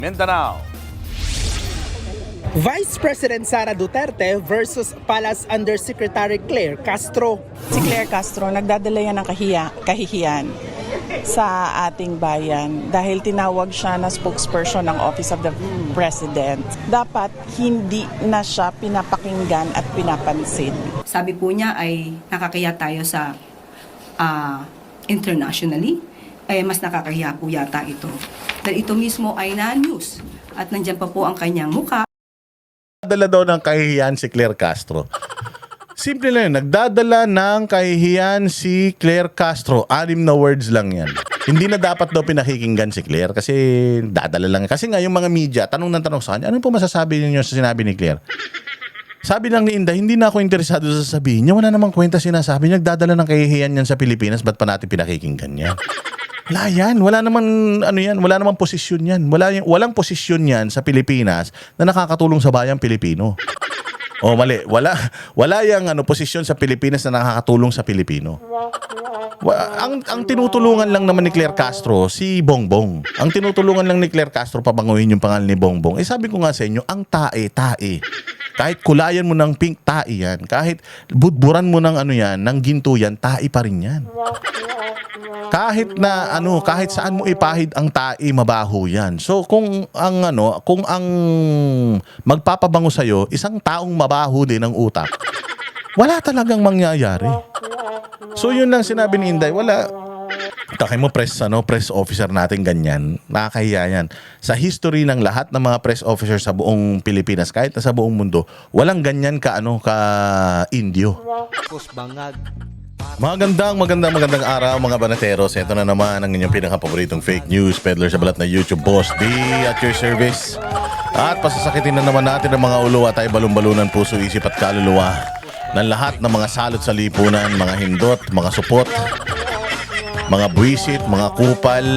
Mindanao. Vice President Sara Duterte versus Palace Undersecretary Claire Castro. Si Claire Castro, nagdadala yan ng kahihiyan sa ating bayan dahil tinawag siya na spokesperson ng Office of the President. Dapat hindi na siya pinapakinggan at pinapansin. Sabi po niya ay nakakaya tayo sa internationally, ay mas nakakahiya po yata ito. Dahil ito mismo ay na-news at nandyan pa po ang kanyang mukha. Nagdadala daw ng kahihiyan si Claire Castro. Simple lang yun. Nagdadala ng kahihiyan si Claire Castro. 6 na words lang yan. Hindi na dapat daw pinakikinggan si Claire kasi dadala lang. Kasi nga yung mga media, tanong ng tanong sa kanya, ano po masasabi niyo sa sinabi ni Claire? Sabi lang ni Inday, hindi na ako interesado sa sabihin niya. Wala namang kwenta sinasabi niya. Nagdadala ng kahihiyan yan sa Pilipinas. Ba't pa natin pinakikinggan yan? Wala yan. Wala naman, wala namang posisyon yan. Walang posisyon yan sa Pilipinas na nakakatulong sa bayang Pilipino. O mali. Wala yang posisyon sa Pilipinas na nakakatulong sa Pilipino. Ang tinutulungan lang naman ni Claire Castro, si Bongbong. Ang tinutulungan lang ni Claire Castro pabanguhin yung pangalan ni Bongbong. Sabi ko nga sa inyo, ang tae. Kahit kulayan mo ng pink, tae yan. Kahit budburan mo ng ng ginto yan, tae pa rin yan. Kahit na kahit saan mo ipahid ang tae, mabaho yan. So kung ang magpapabango sa iyo isang taong mabaho din ang utak, wala talagang mangyayari. So yun lang sinabi ni Inday, wala. Takay mo press officer natin ganyan. Nakakahiya yan. Sa history ng lahat ng mga press officer sa buong Pilipinas, kahit na sa buong mundo, walang ganyan ka Indio. Magandang araw mga banateros. Ito na naman ang inyong pinaka-paboritong fake news peddler sa balat na YouTube, Boss D at your service. At pasasakitin na naman natin ang mga ulo at ay balon-balunan puso, isip at kaluluwa ng lahat ng mga salot sa lipunan, mga hindot, mga supot, mga buwisit, mga kupal,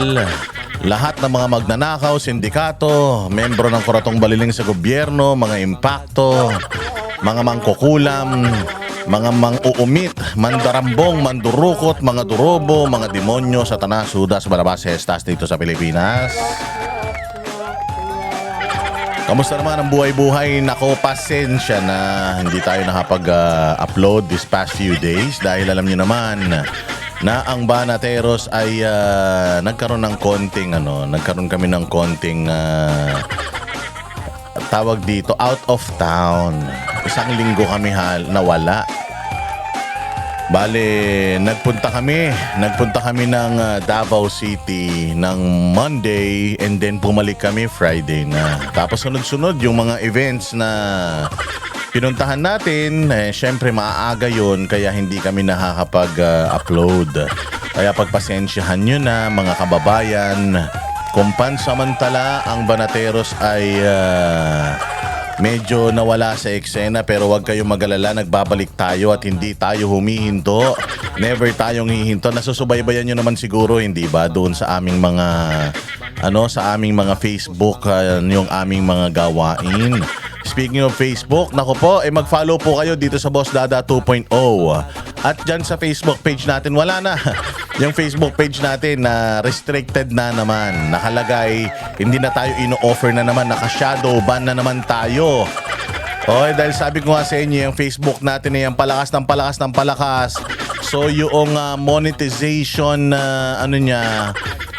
lahat ng mga magnanakaw, sindikato, membro ng kuratong baliling sa gobyerno, mga impakto, mga mangkukulam, mga mang-uumit, mandarambong, mandurukot, mga durobo, mga demonyo, satanas, hudas, balabas, hestas dito sa Pilipinas. Kamusta naman ang buhay-buhay? Nako, pasensya na hindi tayo nakapag-upload this past few days dahil alam niyo naman na ang Banateros ay nagkaroon kami ng konting tawag dito, out of town. Isang linggo kami nawala. Bale, nagpunta kami ng Davao City ng Monday and then bumalik kami Friday na. Tapos sunod-sunod yung mga events na pinuntahan natin, syempre maaga yun kaya hindi kami nakakapag-upload. Kaya pagpasensyahan nyo na mga kababayan, kung pansamantala ang Banateros ay medyo nawala sa eksena, pero wag kayong mag-alala, nagbabalik tayo at hindi tayo humihinto. Never tayong hihinto. Nasusubaybayan nyo naman siguro, hindi ba, doon sa aming mga sa aming mga Facebook, yung aming mga gawain. Speaking of Facebook, nako po, mag-follow po kayo dito sa Boss Dada 2.0. At dyan sa Facebook page natin, wala na. Yung Facebook page natin na restricted na naman. Nakalagay, hindi na tayo ino-offer na naman. Naka-shadow ban na naman tayo. Okay, dahil sabi ko nga sa inyo, yung Facebook natin ay palakas ng palakas. So yung monetization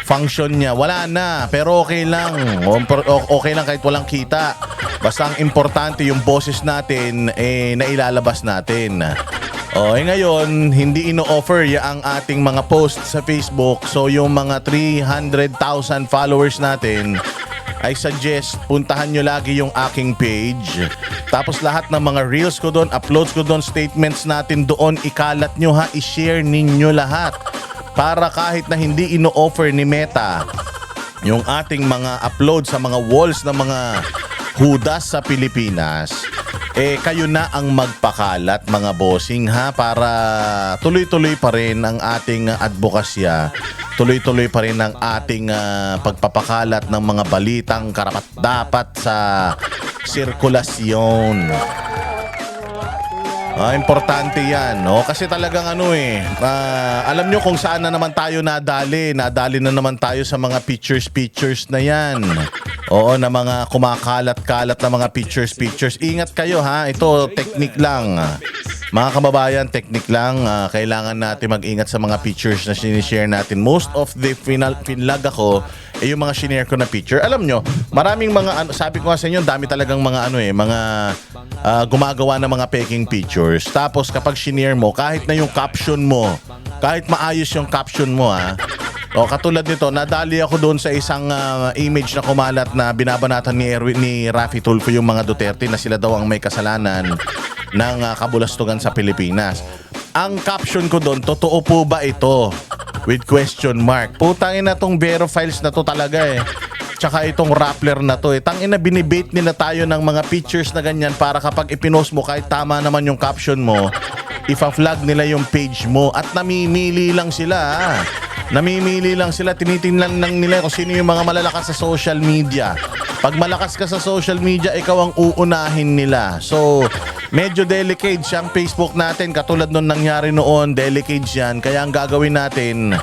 function niya, wala na. Pero okay lang. Okay lang kahit walang kita. Basta ang importante yung boses natin na ilalabas natin. Ngayon, hindi ino-offer ang ating mga posts sa Facebook. So yung mga 300,000 followers natin, I suggest puntahan nyo lagi yung aking page. Tapos lahat ng mga reels ko doon, uploads ko doon, statements natin doon, ikalat nyo i-share ninyo lahat. Para kahit na hindi ino-offer ni Meta yung ating mga upload sa mga walls ng mga hudas sa Pilipinas, kayo na ang magpakalat mga bossing para tuloy-tuloy pa rin ang ating advokasya, tuloy-tuloy pa rin ang ating pagpapakalat ng mga balitang karapat-dapat sa sirkulasyon. Importante yan, no? Kasi talagang alam nyo kung saan na naman tayo nadali. Nadali na naman tayo sa mga pictures na yan. Oo, na mga kumakalat-kalat na mga pictures. Ingat kayo ha, ito technique lang. Mga kababayan, technique lang. Kailangan natin mag-ingat sa mga pictures na sinishare natin. Most of the finlag ako, yung mga shinare ko na picture. Alam nyo, maraming mga, sabi ko nga sa inyo, dami talagang mga gumagawa ng mga peking pictures. Tapos kapag shinare mo, kahit na yung caption mo, kahit maayos yung caption mo o katulad nito, nadali ako doon sa isang image na kumalat na binabanatan ni Raffy Tulfo yung mga Duterte na sila daw ang may kasalanan ng kabulastugan sa Pilipinas. Ang caption ko doon, totoo po ba ito? With question mark. Putangin na tong Vero Files na to talaga Tsaka itong Rappler na to Tangina, binibait nila tayo ng mga pictures na ganyan para kapag ipinost mo, kahit tama naman yung caption mo, ifa-flag nila yung page mo at namimili lang sila. Namimili lang sila, tinitingnan lang nila kung sino yung mga malalakas sa social media. Pag malakas ka sa social media, ikaw ang uunahin nila. So, medyo delicate siyang Facebook natin. Katulad nung nangyari noon, delicate yan. Kaya ang gagawin natin,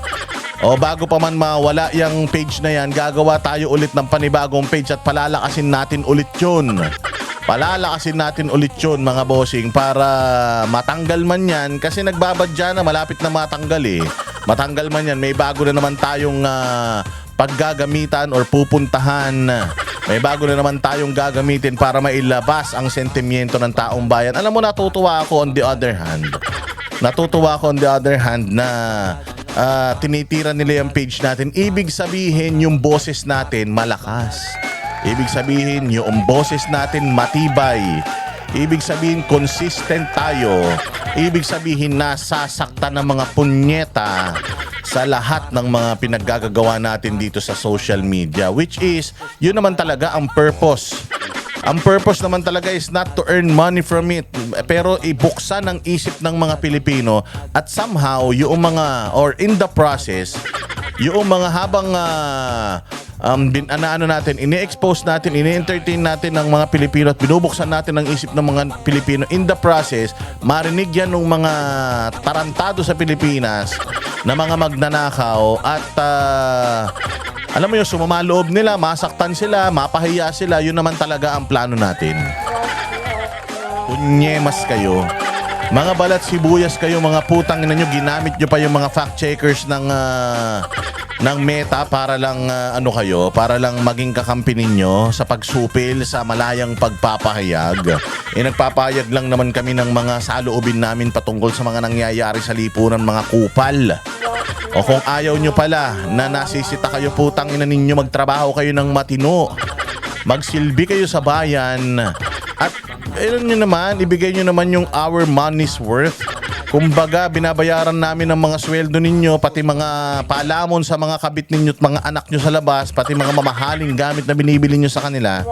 bago pa man mawala yung page na yan, gagawa tayo ulit ng panibagong page at palalakasin natin ulit yun. Palalakasin natin ulit yun, mga bossing, para matanggal man yan. Kasi nagbabadya na, malapit na matanggal Matanggal man yan, may bago na naman tayong paggagamitan or pupuntahan. May bago na naman tayong gagamitin para mailabas ang sentimiento ng taong bayan. Alam mo, natutuwa ako on the other hand. Na tinitira nila yung page natin. Ibig sabihin yung boses natin malakas. Ibig sabihin yung boses natin matibay. Ibig sabihin consistent tayo. Ibig sabihin nasasaktan ng mga punyeta sa lahat ng mga pinaggagawa natin dito sa social media, which is, yun naman talaga ang purpose. Ang purpose naman talaga is not to earn money from it, pero ibuksan ang isip ng mga Pilipino at somehow yung mga, or in the process, yung mga habang ini-expose natin, ini-entertain natin ng mga Pilipino at binubuksan natin ang isip ng mga Pilipino, in the process, marinig yan ng mga tarantado sa Pilipinas na mga magnanakaw at alam mo yun, sumama loob nila, masaktan sila, mapahiya sila. Yun naman talaga ang plano natin. Punyemas kayo. Mga balat sibuyas kayo, mga putang ina nyo, ginamit nyo pa yung mga fact checkers ng Meta para lang para lang maging kakampi ninyo sa pagsupil sa malayang pagpapahayag. Nagpapahayag lang naman kami ng mga saloobin namin patungkol sa mga nangyayari sa lipunan, mga kupal. O kung ayaw nyo pala na nasisita kayo, putang ina ninyo, magtrabaho kayo ng matino. Magsilbi kayo sa bayan. At ibigay nyo naman yung our money's worth. Kumbaga, binabayaran namin ang mga sweldo ninyo, pati mga palamon sa mga kabit ninyo at mga anak nyo sa labas, pati mga mamahaling gamit na binibili nyo sa kanila.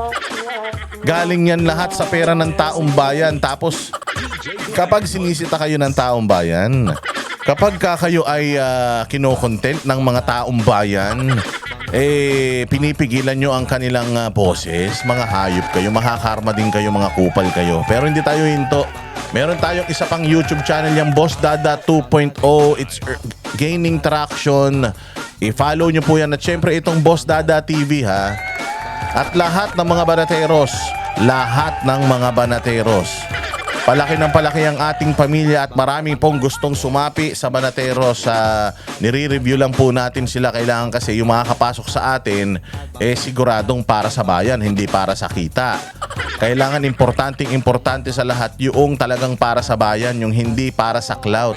Galing yan lahat sa pera ng taong bayan. Tapos, kapag sinisita kayo ng taong bayan, kapag kayo ay kinokontent ng mga taong bayan, pinipigilan nyo ang kanilang boses, mga hayop kayo, makakarma din kayo, mga kupal kayo. Pero hindi tayo hinto. Meron tayong isa pang YouTube channel, yung Boss Dada 2.0. It's gaining traction. I-follow nyo po yan. At syempre itong Boss Dada TV ha. At lahat ng mga banateros, palaki ng palaki ang ating pamilya at marami pong gustong sumapi sa Banateros. Nire-review lang po natin sila. Kailangan kasi yung makakapasok sa atin siguradong para sa bayan, hindi para sa kita. Kailangan importante sa lahat yung talagang para sa bayan, yung hindi para sa clout.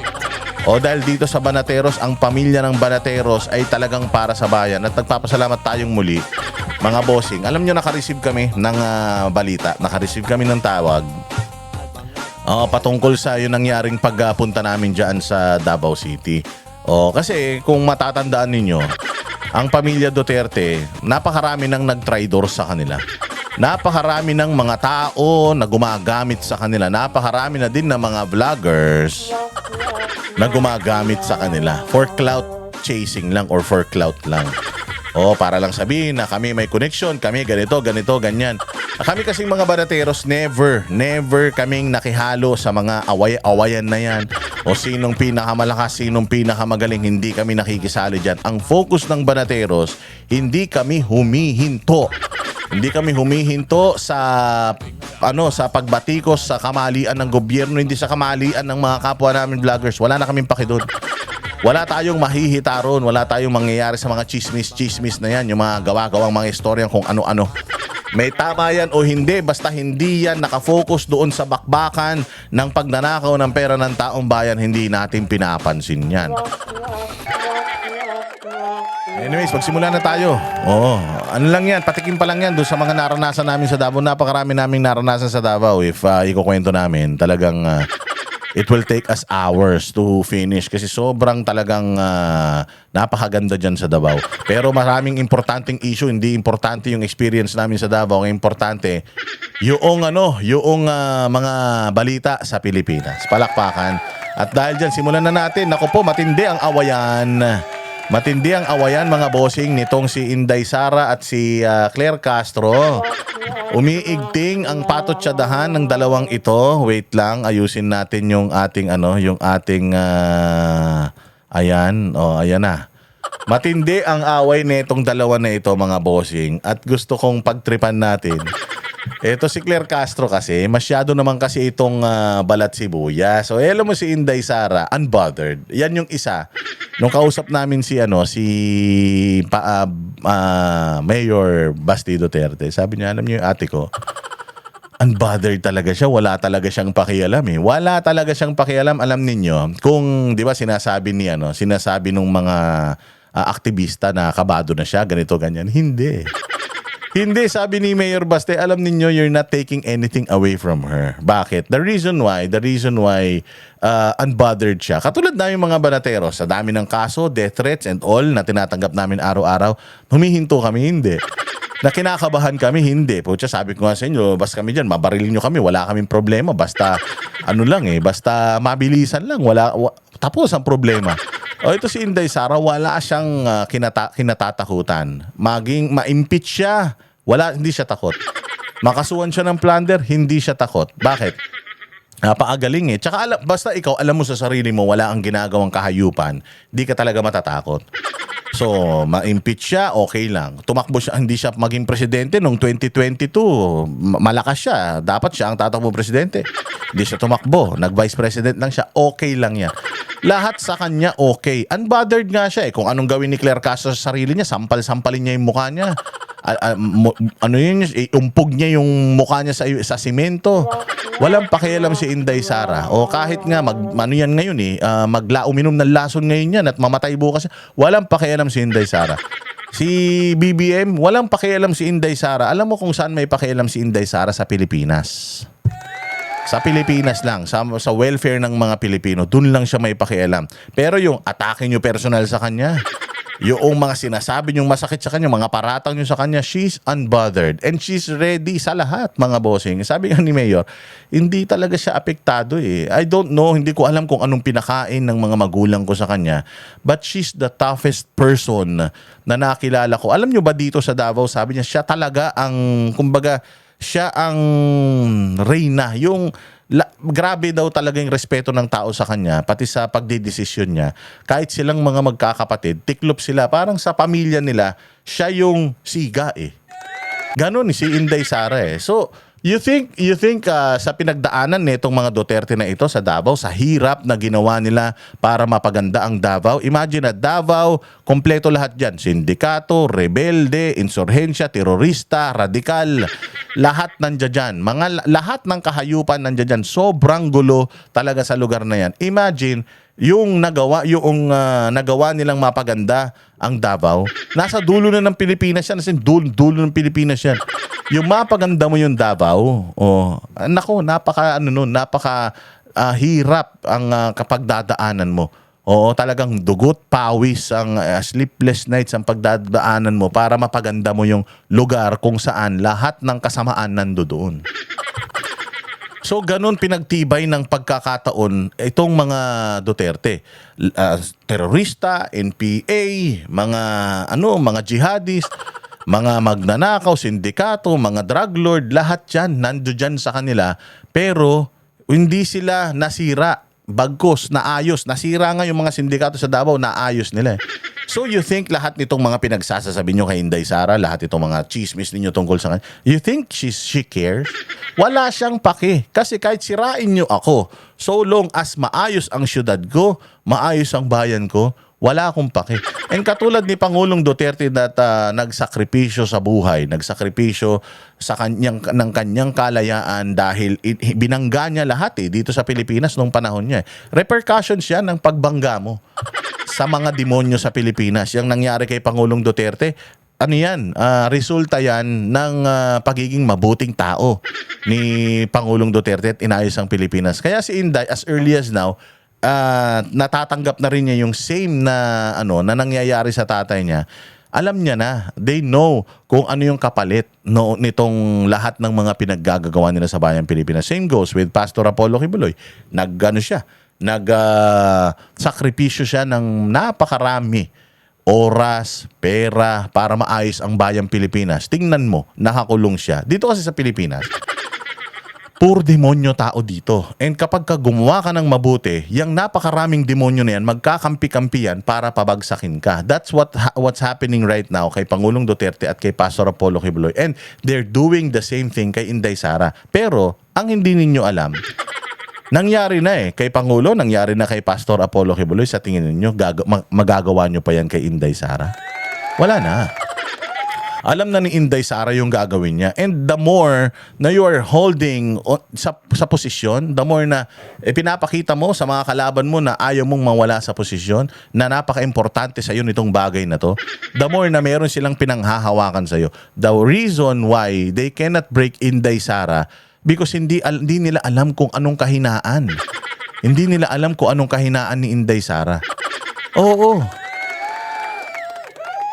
Dahil dito sa Banateros, ang pamilya ng Banateros ay talagang para sa bayan. At nagpapasalamat tayong muli, mga bossing. Alam nyo, nakareceive kami ng balita, nakareceive kami ng tawag patungkol sa yung nangyaring pagpunta namin dyan sa Davao City. Kasi kung matatandaan ninyo, ang pamilya Duterte, napakarami nang nag-traitor sa kanila. Napakarami ng mga tao na gumagamit sa kanila. Napakarami na din ng mga vloggers na gumagamit sa kanila for clout chasing lang or for clout lang. Para lang sabihin na kami may connection, kami ganito, ganyan. Kami kasing mga banateros, never kaming nakihalo sa mga away-awayan na yan. O sinong pinakamalakas, sinong pinakamagaling, hindi kami nakikisali dyan. Ang focus ng banateros, hindi kami humihinto. Hindi kami humihinto sa sa pagbatikos sa kamalian ng gobyerno, hindi sa kamalian ng mga kapwa namin vloggers. Wala na kaming paki doon. Wala tayong mahihita ron, wala tayong mangyayari sa mga chismis na yan, yung mga gawa-gawang mga istorya kung ano-ano. May tama yan o hindi, basta hindi yan nakafocus doon sa bakbakan ng pagnanakaw ng pera ng taong bayan, hindi natin pinapansin yan. Anyways, magsimula na tayo. Oo, ano lang yan, patikim pa lang yan doon sa mga naranasan namin sa Davao. Napakarami naming naranasan sa Davao. If ikukwento namin, talagang it will take us hours to finish kasi sobrang talagang napakaganda dyan sa Davao. Pero maraming importanteng issue, hindi importante yung experience namin sa Davao. Ang importante, yung mga balita sa Pilipinas. Palakpakan. At dahil dyan, simulan na natin. Naku po, matindi ang awayan. Matindi ang awayan mga bossing nitong si Inday Sara at si Claire Castro. Umiigting ang patotsadahan ng dalawang ito. Wait lang, ayusin natin yung ating ayan. Ayan na. Matindi ang away nitong dalawa na ito mga bossing at gusto kong pagtripan natin. Ito si Claire Castro kasi, masyado naman kasi itong balat sibuyas. So, alam mo si Inday Sara, unbothered. Yan yung isa. Nung kausap namin si Mayor Basti Duterte, sabi niya, alam niyo yung ate ko, unbothered talaga siya. Wala talaga siyang pakialam eh. Wala talaga siyang pakialam. Alam ninyo, kung di ba sinasabi nung mga aktivista na kabado na siya, ganito, ganyan. Hindi. Hindi, sabi ni Mayor Baste, alam ninyo, you're not taking anything away from her. Bakit? The reason why unbothered siya. Katulad namin mga banateros, sa dami ng kaso, death threats and all na tinatanggap namin araw-araw, humihinto kami, hindi. Na kinakabahan kami, hindi. Pucha, sabi ko nga sa inyo, basta kami dyan, mabarilin nyo kami, wala kaming problema. Basta, basta mabilisan lang. Tapos ang problema. O ito si Inday Sara, wala siyang kinatatakutan. Ma-impeach siya, hindi siya takot. Makasuhan siya ng plunder, hindi siya takot. Bakit? Napakagaling eh. Tsaka basta ikaw, alam mo sa sarili mo, wala kang ginagawang kahayupan, di ka talaga matatakot. So, ma-impeach siya, okay lang. Tumakbo siya, hindi siya maging presidente noong 2022. Malakas siya. Dapat siya ang tatakbo presidente. Hindi siya tumakbo. Nag-vice president lang siya. Okay lang yan. Lahat sa kanya okay. Unbothered nga siya eh. Kung anong gawin ni Claire Castro sa sarili niya, sampal-sampalin niya yung mukha niya. Umpog niya yung mukha niya sa simento. Walang pakialam si Inday Sara. O kahit nga uminom ng lason ngayon yan at mamatay bukas. Walang pakialam si Inday Sara. Si BBM, walang pakialam si Inday Sara. Alam mo kung saan may pakialam si Inday Sara? Sa Pilipinas. Sa Pilipinas lang, sa welfare ng mga Pilipino, dun lang siya may pakialam. Pero yung atake nyo personal sa kanya, yung mga sinasabi nyong masakit sa kanya, mga paratang nyo sa kanya, she's unbothered. And she's ready sa lahat, mga bossing. Sabi nga ni Mayor, hindi talaga siya apektado eh. I don't know, hindi ko alam kung anong pinakain ng mga magulang ko sa kanya. But she's the toughest person na nakilala ko. Alam nyo ba dito sa Davao, sabi niya, siya talaga ang, siya ang reyna. Grabe daw talaga yung respeto ng tao sa kanya, pati sa pagdidesisyon niya. Kahit silang mga magkakapatid, tiklop sila. Parang sa pamilya nila, siya yung siga eh. Ganon si Inday Sara eh. So, you think sa pinagdaanan nitong mga Duterte na ito sa Davao, sa hirap na ginawa nila para mapaganda ang Davao, imagine na Davao, kompleto lahat dyan. Sindikato, rebelde, insurhensya, terorista, radikal, lahat nandiyan dyan. Lahat ng kahayupan nandiyan dyan. Sobrang gulo talaga sa lugar na yan. Imagine, yung nagawa nilang mapaganda ang Davao, nasa dulo na ng Pilipinas yan. Dulo ng Pilipinas yan. Yung mapaganda mo yung Davao, napaka hirap ang kapagdadaanan mo. Oo, talagang dugot, pawis, ang sleepless nights ang pagdadaanan mo para mapaganda mo yung lugar kung saan lahat ng kasamaan nandoon. So, ganun pinagtibay ng pagkakataon itong mga Duterte. Terorista, NPA, mga jihadist. Mga magnanakaw, sindikato, mga drug lord, lahat yan, nando dyan sa kanila. Pero hindi sila nasira. Bagkus, naayos. Nasira nga yung mga sindikato sa Davao, naayos nila. So you think lahat nitong mga pinagsasasabi nyo kay Inday Sara, lahat itong mga chismis ninyo tungkol sa kanya, you think she cares? Wala siyang pake. Kasi kahit sirain nyo ako, so long as maayos ang syudad ko, maayos ang bayan ko, wala akong pake. And katulad ni Pangulong Duterte na nagsakripisyo sa buhay, nagsakripisyo sa ng kanyang kalayaan dahil binangga niya lahat dito sa Pilipinas nung panahon niya. Repercussions yan ng pagbangga mo sa mga demonyo sa Pilipinas. Yung nangyari kay Pangulong Duterte, ano yan? Resulta yan ng pagiging mabuting tao ni Pangulong Duterte at inayos ang Pilipinas. Kaya si Inday, as early as now, natatanggap na rin niya yung same na na nangyayari sa tatay niya. Alam niya na, they know kung ano yung kapalit nitong lahat ng mga pinaggagawa nila sa bayang Pilipinas. Same goes with Pastor Apollo Kibuloy. Sakripisyo siya ng napakarami oras, pera para maayos ang bayang Pilipinas. Tingnan mo, nakakulong siya. Dito kasi sa Pilipinas, puro demonyo tao dito. And kapag gumawa ka ng mabuti, yung napakaraming demonyo na yan, magkakampi-kampi yan para pabagsakin ka. That's what's happening right now kay Pangulong Duterte at kay Pastor Apollo Kibuloy. And they're doing the same thing kay Inday Sara. Pero, ang hindi ninyo alam, nangyari na kay Pangulo, nangyari na kay Pastor Apollo Kibuloy. Sa tingin ninyo, magagawa nyo pa yan kay Inday Sara? Wala na. Alam na ni Inday Sara yung gagawin niya. And the more na you are holding sa posisyon, the more na pinapakita mo sa mga kalaban mo na ayaw mong mawala sa posisyon, na napaka-importante sa iyo nitong bagay na to, the more na meron silang pinanghahawakan sa iyo. The reason why they cannot break Inday Sara, because hindi nila alam kung anong kahinaan. Hindi nila alam kung anong kahinaan ni Inday Sara. Oo.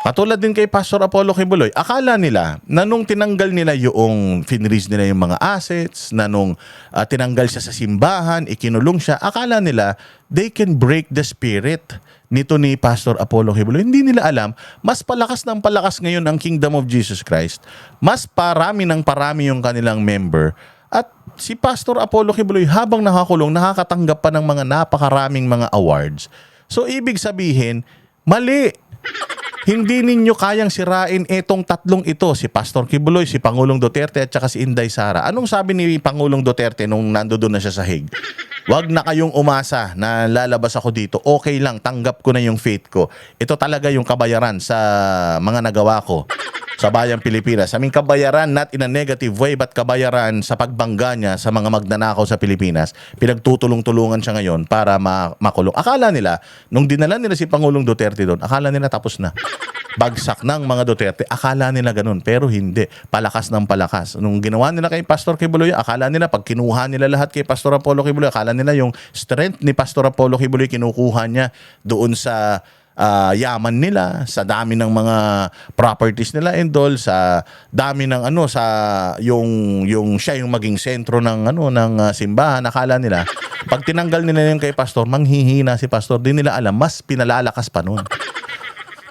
Katulad din kay Pastor Apollo Kibuloy, akala nila na nung tinanggal nila yung finreeze nila yung mga assets, na nung tinanggal siya sa simbahan, ikinulong siya, akala nila they can break the spirit nito ni Pastor Apollo Kibuloy. Hindi nila alam, mas palakas ng palakas ngayon ang Kingdom of Jesus Christ. Mas parami ng parami yung kanilang member. At si Pastor Apollo Kibuloy habang nakakulong, nakakatanggap pa ng mga napakaraming mga awards. So ibig sabihin, mali. Hindi ninyo kayang sirain itong tatlong ito, si Pastor Kibuloy, si Pangulong Duterte at saka si Inday Sara. Anong sabi ni Pangulong Duterte nung nandoon na siya sa Hague? Wag na kayong umasa na lalabas ako dito. Okay lang, tanggap ko na yung faith ko. Ito talaga yung kabayaran sa mga nagawa ko sa bayang Pilipinas. I mean, kabayaran not in a negative way, but kabayaran sa pagbangga niya sa mga magnanakaw sa Pilipinas. Pinagtutulong-tulungan siya ngayon para makulong. Akala nila, nung dinala nila si Pangulong Duterte doon, akala nila tapos na. Bagsak ng mga Duterte. Akala nila ganun, pero hindi. Palakas ng palakas. Nung ginawa nila kay Pastor Kibuloy, akala nila pag kinuha nila lahat kay Pastor Apollo Kibuloy, akala nila yung strength ni Pastor Apollo Kibuloy kinukuha niya doon sa yaman nila, sa dami ng mga properties nila and all, sa dami ng sa yung siya yung maging sentro ng ng simbahan. Akala nila pag tinanggal nila yung kay pastor, manghihina si pastor. Di nila alam, mas pinalalakas pa nun.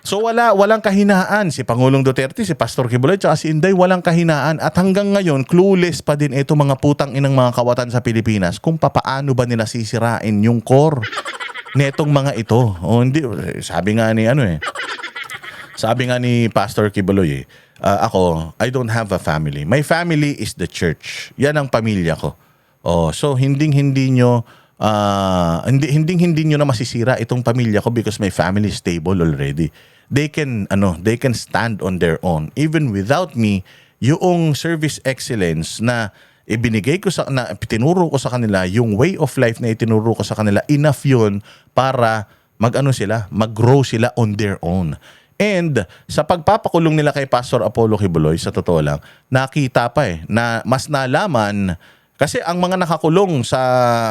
So walang kahinaan si Pangulong Duterte, si Pastor Kibuloy, tsaka si Inday, walang kahinaan. At hanggang ngayon, clueless pa din ito mga putang inang mga kawatan sa Pilipinas kung papaano ba nila sisirain yung core netong mga ito. O hindi, sabi nga ni sabi nga ni Pastor Kibuloy, ako, I don't have a family. My family is the church. Yan ang pamilya ko. So hindi nyo na masisira itong pamilya ko because my family is stable already. They can stand on their own. Even without me, yung service excellence na ibinigay ko tinuro ko sa kanila, yung way of life na itinuro ko sa kanila, enough yun para mag-grow sila on their own. And sa pagpapakulong nila kay Pastor Apollo Kibuloy, sa totoo lang, nakita pa na mas nalaman, kasi ang mga nakakulong sa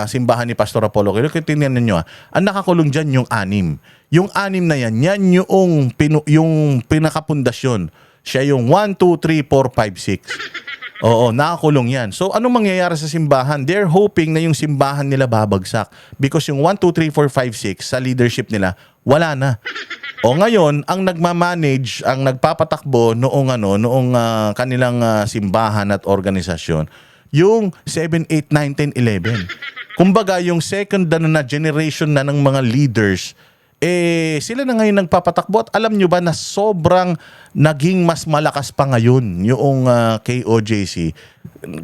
simbahan ni Pastor Apollo Kibuloy, kung tingnan ninyo, ang nakakulong dyan yung 6. Yung 6 na yan yung pinakapundasyon. Siya yung 1, 2, 3, 4, 5, 6. Oo, nakakulong yan. So, anong mangyayari sa simbahan? They're hoping na yung simbahan nila babagsak. Because yung 1, 2, 3, 4, 5, 6 sa leadership nila, wala na. O ngayon, ang nagmamanage, ang nagpapatakbo noong kanilang simbahan at organisasyon, yung 7, 8, 9, 10, 11. Kumbaga, yung second na generation na ng mga leaders, sila na ngayon nagpapatakbo. At alam nyo ba na sobrang naging mas malakas pa ngayon yung KOJC.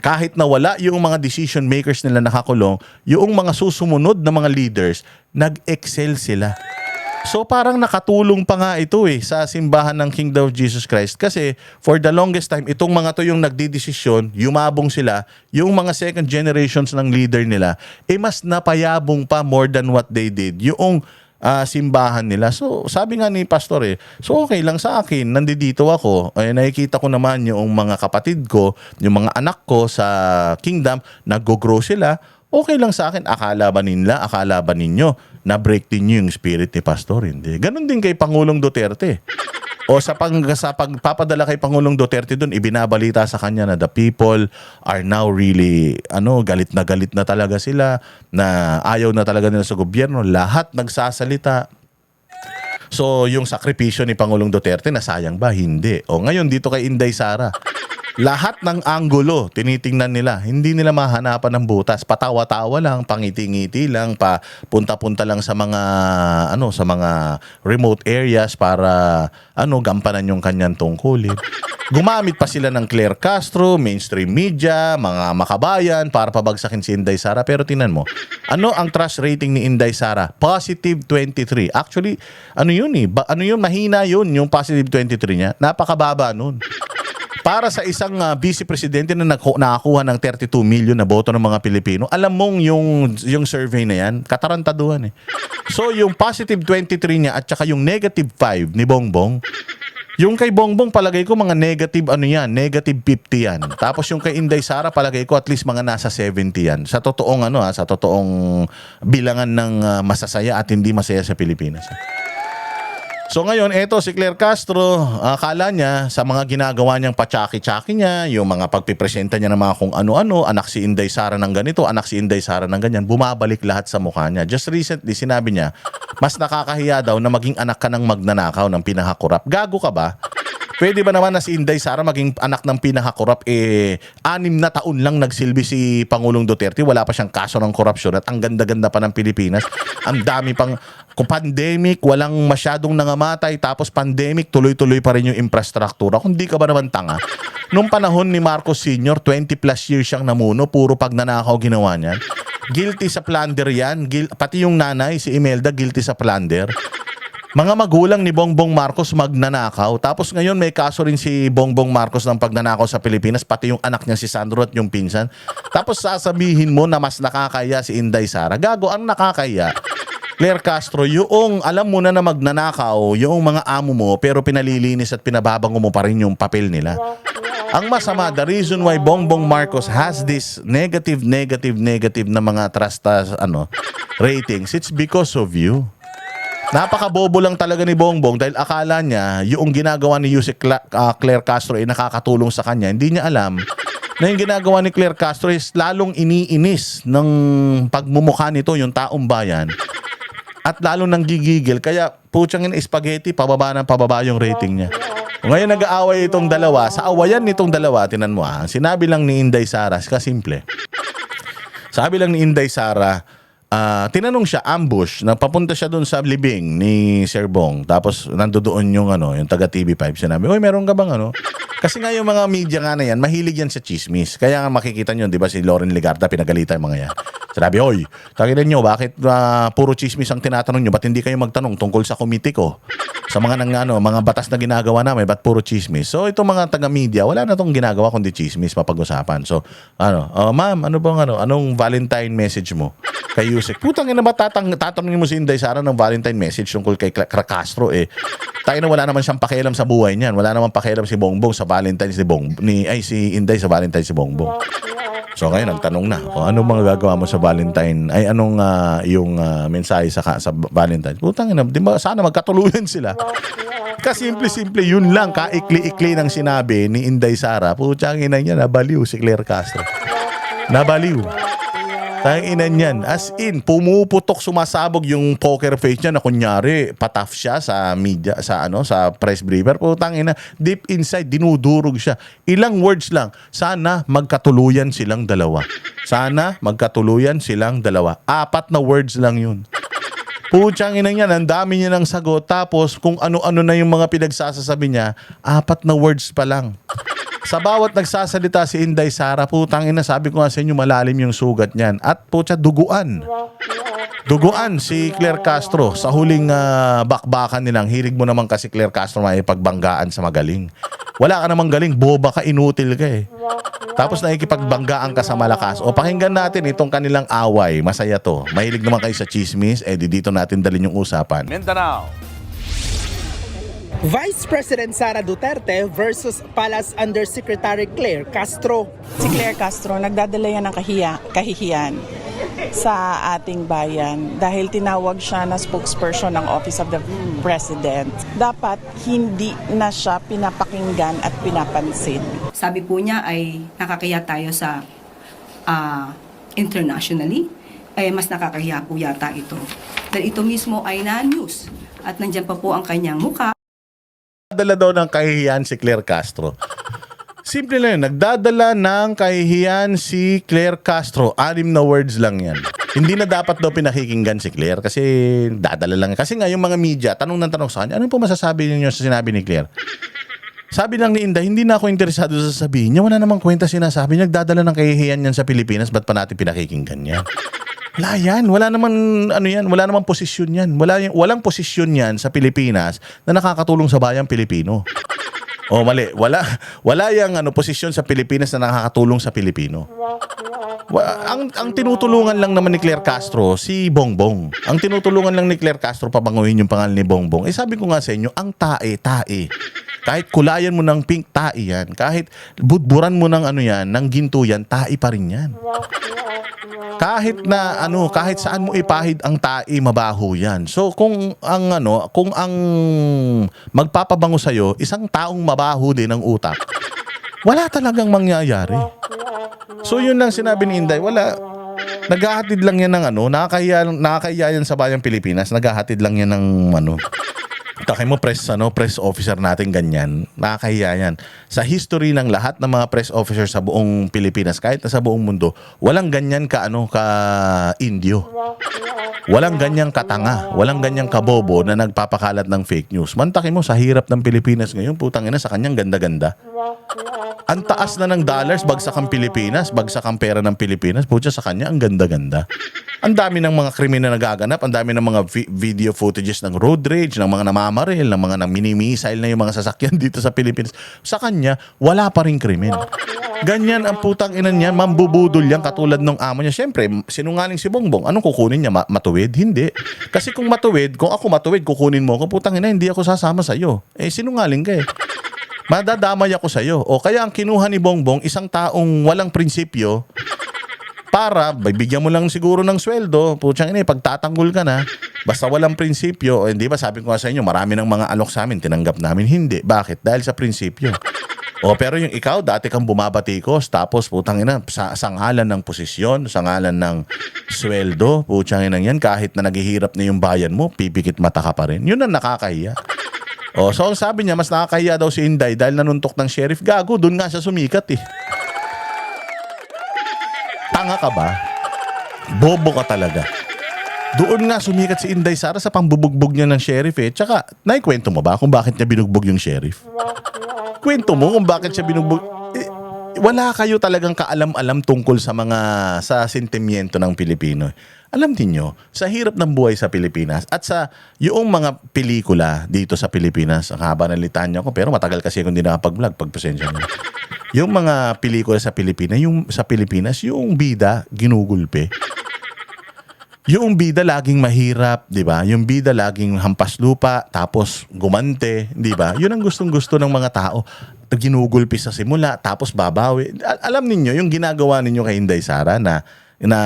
Kahit na wala yung mga decision makers nila nakakulong, yung mga susumunod na mga leaders, nag-excel sila. So parang nakatulong pa nga ito sa simbahan ng Kingdom of Jesus Christ kasi for the longest time itong mga to yung nagdidesisyon, yumabong sila, yung mga second generations ng leader nila mas napayabong pa more than what they did yung simbahan nila. So sabi nga ni pastor so okay lang sa akin, nandito ako, nakikita ko naman yung mga kapatid ko, yung mga anak ko sa kingdom, nag-grow sila. Okay lang sa akin, akala ba ninyo na-break din yung spirit ni Pastor? Hindi. Ganon din kay Pangulong Duterte. O sa pagpapadala kay Pangulong Duterte doon, ibinabalita sa kanya na the people are now really, galit na talaga sila, na ayaw na talaga nila sa gobyerno. Lahat nagsasalita. So, yung sakripisyo ni Pangulong Duterte, nasayang ba? Hindi. O ngayon, dito kay Inday Sara. Lahat ng anggulo, tinitingnan nila. Hindi nila mahanapan ng butas. Patawa-tawa lang, pangiti-ngiti lang, punta-punta lang sa mga remote areas para gampanan yung kanyang tungkulin. Gumamit pa sila ng Claire Castro, mainstream media, mga makabayan para pabagsakin si Inday Sara. Pero tingnan mo, ano ang trust rating ni Inday Sara? Positive 23. Actually, mahina yun, yung positive 23 niya. Napakababa nun. Para sa isang vice presidente na nakakuha ng 32 million na boto ng mga Pilipino, alam mong yung survey na yan, katarantaduhan So yung positive 23 niya at saka yung negative 5 ni Bongbong, yung kay Bongbong palagay ko mga negative negative 50 yan. Tapos yung kay Inday Sara palagay ko at least mga nasa 70 yan. Sa totoong sa totoong bilangan ng masasaya at hindi masaya sa Pilipinas. So ngayon, eto si Claire Castro, akala niya sa mga ginagawa niyang patsaki-tsaki niya, yung mga pagpipresenta niya ng mga kung ano-ano, anak si Inday Sara ng ganito, anak si Inday Sara ng ganyan, bumabalik lahat sa mukha niya. Just recently, sinabi niya, mas nakakahiya daw na maging anak ka ng magnanakaw ng pinakakurap. Gago ka ba? Pwede ba naman na si Inday Sara maging anak ng pinakakurap 6 na taon lang nagsilbi si Pangulong Duterte, wala pa siyang kaso ng korupsyon at ang ganda-ganda pa ng Pilipinas. Ang dami pang pandemic, walang masyadong nangamatay, tapos pandemic, tuloy-tuloy pa rin yung infrastruktura. Kung di ka ba naman tanga? Nung panahon ni Marcos Sr., 20 plus years siyang namuno, puro pagnanakaw ginawa niyan. Guilty sa plunder yan. Pati yung nanay, si Imelda, guilty sa plunder. Mga magulang ni Bongbong Marcos magnanakaw. Tapos ngayon may kaso rin si Bongbong Marcos ng pagnanakaw sa Pilipinas, pati yung anak niya si Sandro at yung pinsan. Tapos sasabihin mo na mas nakakaya si Inday Sara. Gago, ang nakakaya Claire Castro, yung alam mo na magnanakaw, yung mga amo mo, pero pinalilinis at pinababango mo pa rin yung papel nila. Ang masama, the reason why Bongbong Marcos has this negative na mga trust ratings, it's because of you. Napakabobo lang talaga ni Bongbong dahil akala niya yung ginagawa ni Yusek Claire Castro ay nakakatulong sa kanya. Hindi niya alam na yung ginagawa ni Claire Castro is lalong iniinis ng pagmumukha nito yung taong bayan at lalong nang gigigil. Kaya putsang spaghetti, pababa yung rating niya. Ngayon nag-aaway itong dalawa. Sa awayan nitong dalawa, tinan mo sinabi lang ni Inday Sara, kasimple. Sabi lang ni Inday Sara, tinanong siya, ambush, papunta siya doon sa libing ni Sir Bong. Tapos nandoon yung taga TV5. Sinabi, "Oy, meron ka bang Kasi nga yung mga media nga na yan, mahilig yan sa chismis. Kaya nga makikita nyo, di ba, si Lauren Legarda, pinagalitan yung mga yan. Sinabi, "Oy, tagilan nyo, bakit puro chismis ang tinatanong nyo? Ba't hindi kayo magtanong tungkol sa komite ko? Sa mga mga batas na ginagawa namin, ba't puro chismis?" So itong mga taga-media, wala na tong ginagawa kundi chismis, mapag-usapan. So, ma'am, anong Valentine message mo kay Yusek? Putang ina ba tatanungin mo si Inday Sara ng Valentine message tungkol kay Castro tayo na wala naman siyang pakialam sa buhay niyan. Wala naman pakialam si Bongbong sa Valentine's si Inday sa Valentine's si Bongbong. So ngayon nagtanong na, ano mga gagawa mo sa Valentine? Anong yung mensahe sa Valentine? Putang ina, di ba sana magkatuluyan sila? Kasimple-simple yun lang, kaikli-ikli ng sinabi ni Inday Sara. Putang ina niya, nabaliw si Claire Castro. Nabaliw. Tanginan yan. As in, pumuputok, sumasabog yung poker face niya na kunyari, pataf siya sa media, sa press briefer. Putang ina, deep inside, dinudurog siya. Ilang words lang. Sana magkatuluyan silang dalawa. Sana magkatuluyan silang dalawa. 4 na words lang yun. Putsang ina niya, ang dami niya ng sagot. Tapos, kung ano-ano na yung mga pinagsasasabi niya, 4 na words pa lang. Sa bawat nagsasalita si Inday Sara, putang ina, sabi ko nga sa inyo, malalim yung sugat niyan. At putya, duguan. Duguan si Claire Castro sa huling bakbakan nilang. Hilig mo naman kasi Claire Castro may pagbanggaan sa magaling. Wala ka namang galing, boba ka, inutil ka eh. Tapos nakikipagbanggaan ka sa malakas. O pakinggan natin itong kanilang away. Masaya to. Mahilig naman kayo sa chismis. Dito natin dalhin yung usapan. Mindanao. Vice President Sara Duterte versus Palace Undersecretary Claire Castro. Si Claire Castro nagdadala yan ng kahihiyan sa ating bayan dahil tinawag siya na spokesperson ng Office of the President. Dapat hindi na siya pinapakinggan at pinapansin. Sabi po niya ay nakakaya tayo sa internationally. Mas nakakahiya po yata ito. Dahil ito mismo ay na-news at nandyan pa po ang kanyang mukha. Nagdadala daw ng kahihiyan si Claire Castro. Simple lang yun. Nagdadala ng kahihiyan si Claire Castro. 6 na words lang yan. Hindi na dapat daw pinakikinggan si Claire kasi dadala lang. Kasi nga yung mga media, tanong ng tanong sa kanya, ano po masasabi niyo sa sinabi ni Claire? Sabi lang ni Inday, hindi na ako interesado sa sasabihin niya. Wala namang kwenta sinasabi niya. Nagdadala ng kahihiyan yan sa Pilipinas. Ba't pa natin pinakikinggan yan? Wala yan. Wala naman, wala namang posisyon yan. Walang posisyon yan sa Pilipinas na nakakatulong sa bayang Pilipino. O mali. Wala yang posisyon sa Pilipinas na nakakatulong sa Pilipino. Ang tinutulungan lang naman ni Claire Castro, si Bongbong. Ang tinutulungan lang ni Claire Castro pabanguhin yung pangalan ni Bongbong. Sabi ko nga sa inyo, ang tae. Kahit kulayan mo ng pink, tae yan. Kahit budburan mo ng ng ginto yan, tae pa rin yan. Kahit na kahit saan mo ipahid ang tae, mabaho yan. So kung ang magpapabango sa isang taong mabaho din ang utak, wala talagang mangyayari. So yun lang sinabi ni Inday, wala. Naghahatid lang yan ng nakakahiya yan sa bayang Pilipinas. Naghahatid lang yan ng Takay mo press officer natin ganyan. Nakakahiya yan. Sa history ng lahat ng mga press officer sa buong Pilipinas, kahit na sa buong mundo, walang ganyan ka Indio. Walang ganyang katanga, walang ganyang kabobo na nagpapakalat ng fake news. Mantakin mo sa hirap ng Pilipinas ngayon, putang ina, sa kanyang ganda-ganda. Ang taas na ng dollars, bagsak ang Pilipinas, bagsak ang pera ng Pilipinas, putya sa kanya, ang ganda-ganda. Ang dami ng mga krimen na nagaganap, ang dami ng mga video footages ng road rage, ng mga namamaril, ng mga mini-missile na yung mga sasakyan dito sa Pilipinas. Sa kanya, wala pa rin krimen. Ganyan ang putang ina niya, mambubudol yan katulad ng amo niya. Siyempre, sinungaling si Bongbong. Anong kukunin niya? Matuwid? Hindi. Kasi kung ako matuwid, kukunin mo ako, putang ina, hindi ako sasama sa'yo. Sinungaling ka eh. Madadamay ako sa'yo. O kaya ang kinuha ni Bongbong, isang taong walang prinsipyo, para bigyan mo lang siguro ng sweldo, putyang ina, pagtatanggol ka na, basta walang prinsipyo, hindi ba sabi ko nga sa inyo, marami ng mga alok sa amin, tinanggap namin, hindi. Bakit? Dahil sa prinsipyo. Pero yung ikaw, dati kang bumabatikos, tapos putang ina, sa ngalan ng posisyon, sa ngalan ng sweldo, putyang ina yan, kahit na naghihirap na yung bayan mo, pipikit mata ka pa rin. Yun ang nakakahiya. So ang sabi niya, mas nakakahiya daw si Inday dahil nanuntok ng sheriff. Gago, dun nga siya sumikat eh. Tanga ka ba? Bobo ka talaga. Doon nga sumikat si Inday Sara sa pambubugbog niya ng sheriff eh. Tsaka, naikwento mo ba kung bakit niya binugbog yung sheriff? Kwento mo kung bakit siya binugbog. Wala kayo talagang kaalam-alam tungkol sa sentimiento ng Pilipino. Alam niyo, sa hirap ng buhay sa Pilipinas at sa yung mga pelikula dito sa Pilipinas, ang haba ng litanya ko, pero matagal kasi kung hindi nakapag-vlog, pagpasensya mo. Yung mga pelikula sa Pilipinas, yung bida, ginugulpe. Yung bida laging mahirap, di ba? Yung bida laging hampas lupa, tapos gumante, di ba? Yun ang gustong-gusto ng mga tao. Ginugulpi sa simula, tapos babawi. Alam niyo yung ginagawa ninyo kay Inday Sara na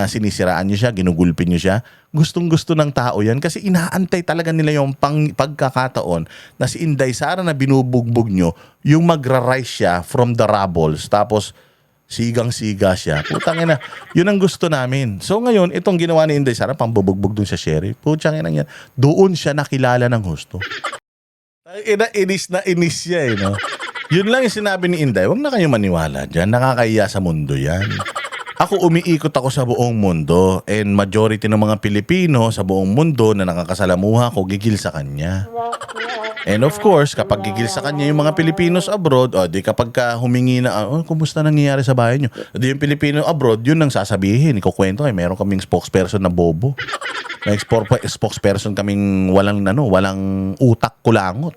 sinisiraan niyo siya, ginugulpin niyo siya. Gustong-gusto ng tao yan kasi inaantay talaga nila yung pagkakataon na si Inday Sara na binubugbog niyo, yung magra-rise siya from the rubbles. Tapos Sigang-siga siya. Putang ina, yun ang gusto namin. So ngayon, itong ginawa ni Inday Sara, pambubugbog dun sa sheriff. Putang ina yan. Doon siya nakilala ng husto. Inis na inis siya no? Yun lang yung sinabi ni Inday. Huwag na kayo maniwala dyan. Nakakahiya sa mundo yan. Ako umiikot ako sa buong mundo and majority ng mga Pilipino sa buong mundo na nakakasalamuha ko gigil sa kanya. And of course, kapag gigil sa kanya yung mga Pilipinos abroad, di kapag humingi na, kumusta nangyayari sa bahay nyo? Di yung Pilipino abroad, yun ang sasabihin. Ikukwento meron kaming spokesperson na bobo. May spokesperson kaming walang utak kulangot.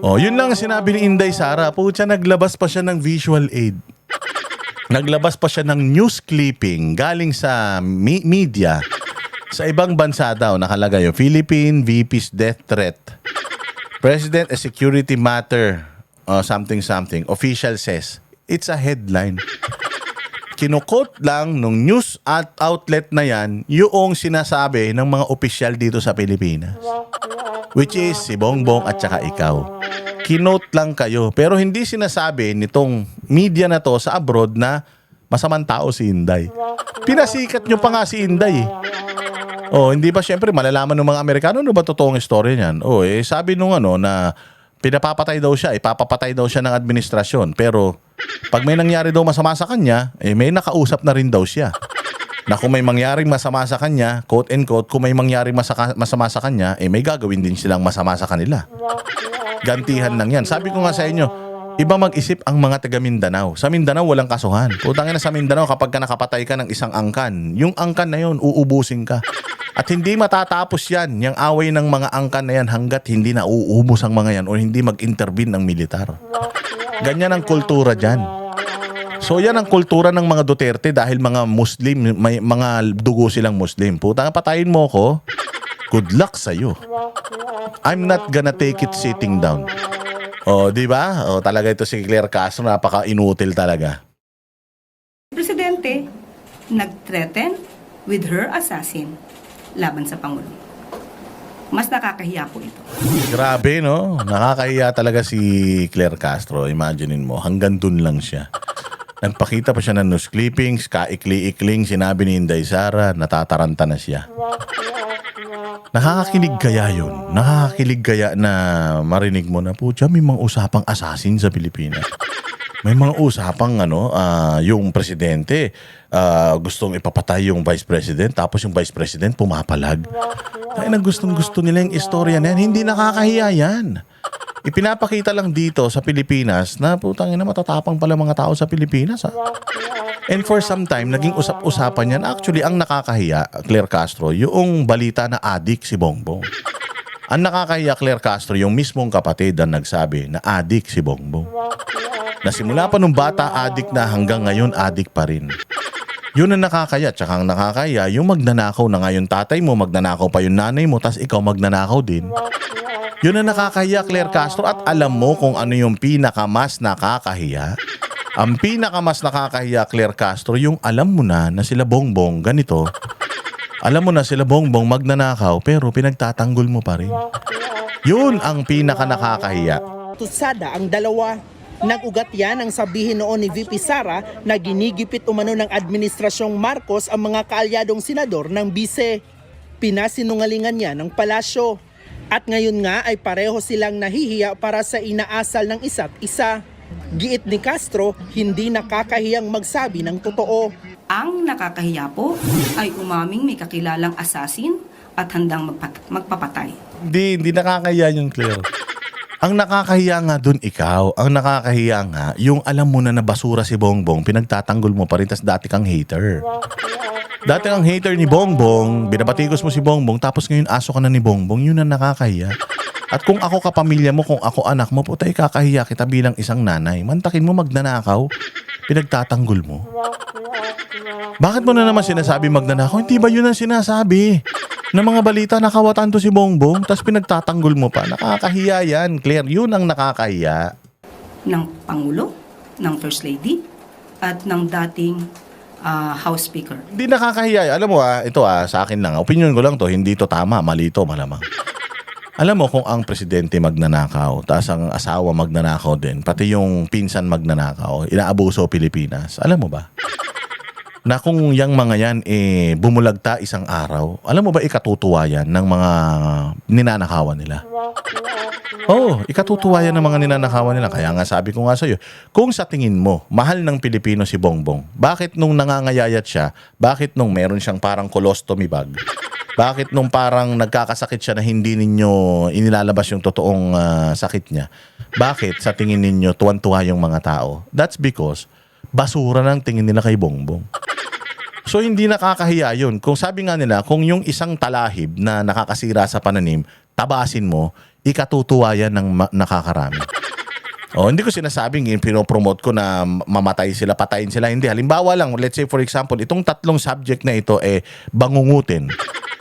Yun lang sinabi ni Inday Sara. Pucha, naglabas pa siya ng visual aid. Naglabas pa siya ng news clipping galing sa media. Sa ibang bansa daw, nakalagay yung Philippine VP's death threat. President a security matter, something. Official says, it's a headline. Kinukot lang nung news outlet na yan, yung sinasabi ng mga opisyal dito sa Pilipinas. Which is si Bongbong at saka ikaw. Kinote lang kayo. Pero hindi sinasabi nitong media na to sa abroad na masamang tao si Inday. Pinasikat nyo pa nga si Inday. Hindi ba syempre malalaman ng mga Amerikano ano ba totoong istorya niyan? Sabi nung na pinapapatay daw siya, ipapapatay daw siya ng administrasyon. Pero pag may nangyari daw masama sa kanya, may nakausap na rin daw siya. Na kung may mangyaring masama sa kanya, quote and quote, kung may mangyaring masama sa kanya, may gagawin din silang masama sa kanila. Gantihan lang yan. Sabi ko nga sa inyo, iba mag-isip ang mga taga Mindanao. Sa Mindanao, walang kasuhan. Putangin na sa Mindanao, kapag ka nakapatay ka ng isang angkan, yung angkan na yun, uubusin ka. At hindi matatapos yan, yung away ng mga angkan na yan hanggat hindi na uubos ang mga yan o hindi mag-intervene ng militar. Ganyan ang kultura dyan. So yan ang kultura ng mga Duterte dahil mga Muslim, may mga dugo silang Muslim. Putang, patayin mo ko, good luck sa'yo. I'm not gonna take it sitting down. Di ba? Talaga ito si Claire Castro, napaka-inutil talaga. Presidente nag-threaten with her assassin laban sa Pangulo. Mas nakakahiya po ito. Grabe, no? Nakakahiya talaga si Claire Castro. Imaginein mo, hanggang dun lang siya. Nagpakita pa siya ng news clippings, kaikli-ikling, sinabi ni Inday Sara, natataranta na siya. Nakakakilig kaya yun? Nakakakilig kaya na marinig mo na, pucha, may mga usapang assassin sa Pilipinas. May mga usapang yung presidente gustong ipapatay yung vice president tapos yung vice president pumapalag. Ay, gustong-gusto nila yung istorya na yan. Hindi nakakahiya yan. Ipinapakita lang dito sa Pilipinas na putang ina, matatapang pala mga tao sa Pilipinas. And for some time, naging usap-usapan yan. Actually, ang nakakahiya, Claire Castro, yung balita na adik si Bongbong. Ang nakakahiya, Claire Castro, yung mismong kapatid ang nagsabi na adik si Bongbong. Na simula pa nung bata, adik na, hanggang ngayon, adik pa rin. Yun ang nakakaya. Tsaka ang nakakaya, yung magnanakaw na ngayon tatay mo, magnanakaw pa yung nanay mo, tas ikaw magnanakaw din. Yun ang nakakaya, Claire Castro. At alam mo kung ano yung pinakamas nakakahiya? Ang pinakamas nakakahiya, Claire Castro, yung alam mo na sila Bongbong ganito. Alam mo na sila Bongbong magnanakaw, pero pinagtatanggol mo pa rin. Yun ang pinaka nakakahiya. Tusada ang dalawa. Nag-ugat yan ang sabihin noon ni VP Sara na ginigipit umano ng Administrasyong Marcos ang mga kaalyadong senador ng bise. Pinasinungalingan niya ng palasyo. At ngayon nga ay pareho silang nahihiya para sa inaasal ng isa't isa. Giit ni Castro, hindi nakakahiyang magsabi ng totoo. Ang nakakahiya po ay umaming may kakilalang assassin at handang magpapatay. Hindi nakakahiya yung Claire. Ang nakakahiya nga dun ikaw. Ang nakakahiya nga, yung alam mo na basura si Bongbong, pinagtatanggol mo pa rin, tas dati kang hater. Dati kang hater ni Bongbong, binabatikos mo si Bongbong, tapos ngayon aso ka na ni Bongbong, yun ang nakakahiya. At kung ako kapamilya mo, kung ako anak mo, putay kakahiya kita bilang isang nanay. Mantakin mo magnanakaw, pinagtatanggol mo. Bakit mo na naman sinasabi magnanakaw? Hindi ba yun ang sinasabi? Ng mga balita, nakawatan to si Bongbong, tapos pinagtatanggol mo pa. Nakakahiya yan, Claire. Yun ang nakakahiya. Ng Pangulo, ng First Lady, at ng dating House Speaker. Hindi nakakahiya. Alam mo ito sa akin lang. Opinion ko lang to, hindi to tama, mali to, malamang. Alam mo kung ang presidente magnanakaw, taas ang asawa magnanakaw din, pati yung pinsan magnanakaw, inaabuso Pilipinas. Alam mo ba? Na kung yung mga yan bumulagta isang araw, alam mo ba ikatutuwa yan ng mga ninanakawan nila? Oo, ikatutuwa yan ng mga ninanakawan nila. Kaya nga sabi ko nga sa'yo, kung sa tingin mo, mahal ng Pilipino si Bongbong, bakit nung nangangayayat siya, bakit nung meron siyang parang colostomy bag, bakit nung parang nagkakasakit siya na hindi ninyo inilalabas yung totoong sakit niya, bakit sa tingin ninyo tuwan-tuwa yung mga tao? That's because basura ng tingin nila kay Bongbong. So hindi nakakahiya yun. Kung sabi nga nila, kung yung isang talahib na nakakasira sa pananim, tabasin mo, ikatutuwa yan ng nakakarami. Hindi ko sinasabing pinopromote ko na mamatay sila, patayin sila. Hindi. Halimbawa lang, let's say for example, itong tatlong subject na ito bangungutin.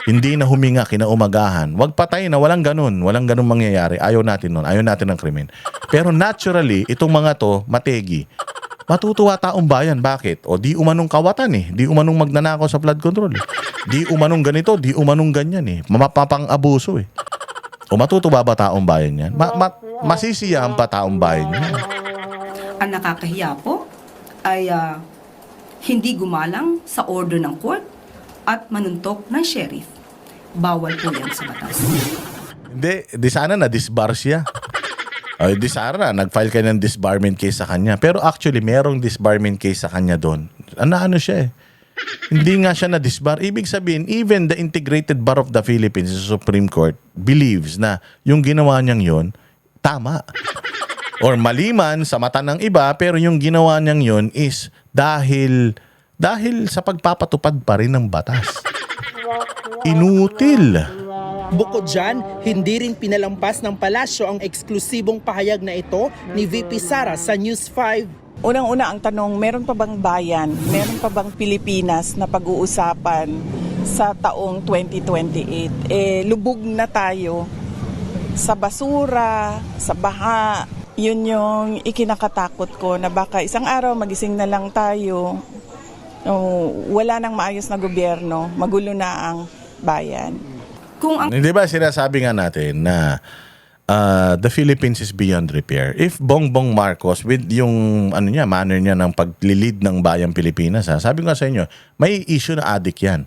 Hindi na huminga, kinaumagahan. Wag patay na, walang ganun. Walang ganun mangyayari. Ayaw natin nun. Ayaw natin ng krimen. Pero naturally, itong mga to, mategi. Matutuwa taong bayan. Bakit? Di umanong kawatan Di umanong magnanakaw sa flood control Di umanong ganito, di umanong ganyan Mapapang-abuso matutuwa ba taong bayan yan? Masisiyahan pa taong bayan yan? Ang nakakahiya po ay hindi gumalang sa order ng court at manuntok ng sheriff. Bawal po yan sa batas. Hindi, di sana na-disbar siya. Di sana, nag-file ka ng disbarment case sa kanya. Pero actually, merong disbarment case sa kanya doon. Ano siya Hindi nga siya na-disbar. Ibig sabihin, even the Integrated Bar of the Philippines, the Supreme Court, believes na yung ginawa niyang yun, tama. Or maliman sa mata ng iba, pero yung ginawa niyang yun is dahil sa pagpapatupad pa rin ng batas. Inutil. Bukod dyan, hindi rin pinalampas ng palasyo ang eksklusibong pahayag na ito ni VP Sara sa News 5. Unang-una ang tanong, meron pa bang bayan, meron pa bang Pilipinas na pag-uusapan sa taong 2028? Lubog na tayo sa basura, sa baha. Yun yung ikinakatakot ko na baka isang araw magising na lang tayo, wala nang maayos na gobyerno, magulo na ang bayan. Kung ang Hindi ba sinasabi nga natin na the Philippines is beyond repair. If Bongbong Marcos with yung manner niya ng paglilid ng bayang Pilipinas, sabi ko nga sa inyo, may issue na addict yan.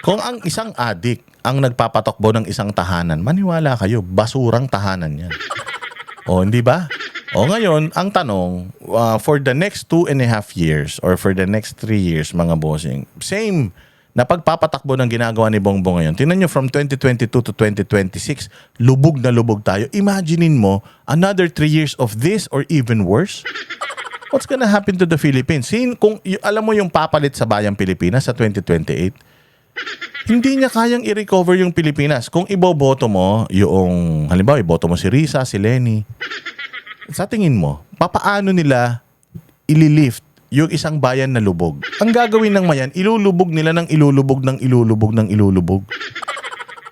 Kung ang isang addict ang nagpapatakbo ng isang tahanan, maniwala kayo, basurang tahanan yan. Hindi ba? Ngayon, ang tanong, for the next 2.5 years or for the next 3 years, mga bossing, same na pagpapatakbo ng ginagawa ni Bongbong ngayon. Tingnan nyo, from 2022 to 2026, lubog na lubog tayo. Imaginein mo, another 3 years of this or even worse? What's gonna happen to the Philippines? Kung alam mo yung papalit sa bayang Pilipinas sa 2028, hindi niya kayang i-recover yung Pilipinas. Kung iboboto mo, halimbawa, iboto mo si Risa, si Lenny, sa tingin mo, papaano nila ililift yung isang bayan na lubog? Ang gagawin ng mayan, ilulubog nila ng ilulubog ng ilulubog ng ilulubog.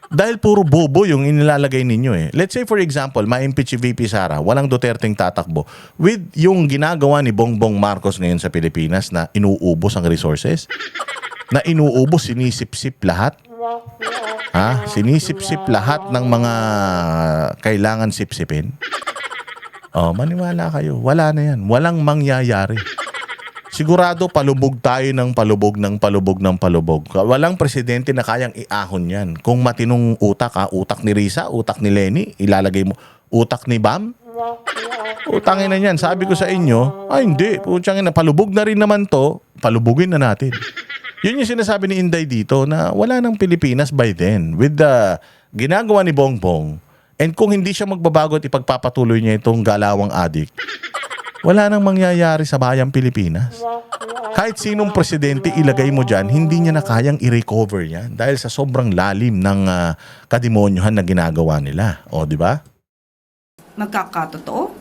Dahil puro bobo yung inilalagay ninyo Let's say for example, ma-impeach si VP Sara, walang Duterteng tatakbo. With yung ginagawa ni Bongbong Marcos ngayon sa Pilipinas na inuubos ang resources, na inuubos, sinisip-sip lahat. Sinisip-sip lahat ng mga kailangan sip-sipin. Maniwala kayo, wala na yan. Walang mangyayari. Sigurado palubog tayo ng palubog ng palubog ng palubog. Walang presidente na kayang iahon yan. Kung matinong utak utak ni Risa, utak ni Lenny, ilalagay mo utak ni Bam. Utangin na yan. Sabi ko sa inyo, hindi. Putsangin na, palubog na rin naman to. Palubugin na natin. Yun yung sinasabi ni Inday dito na wala ng Pilipinas by then. With the ginagawa ni Bongbong, and kung hindi siya magbabago at ipagpapatuloy niya itong galawang adik, wala nang mangyayari sa bayang Pilipinas. Kahit sinong presidente ilagay mo dyan, hindi niya na kayang i-recover yan dahil sa sobrang lalim ng kademonyohan na ginagawa nila. Di ba? magkakatotoo,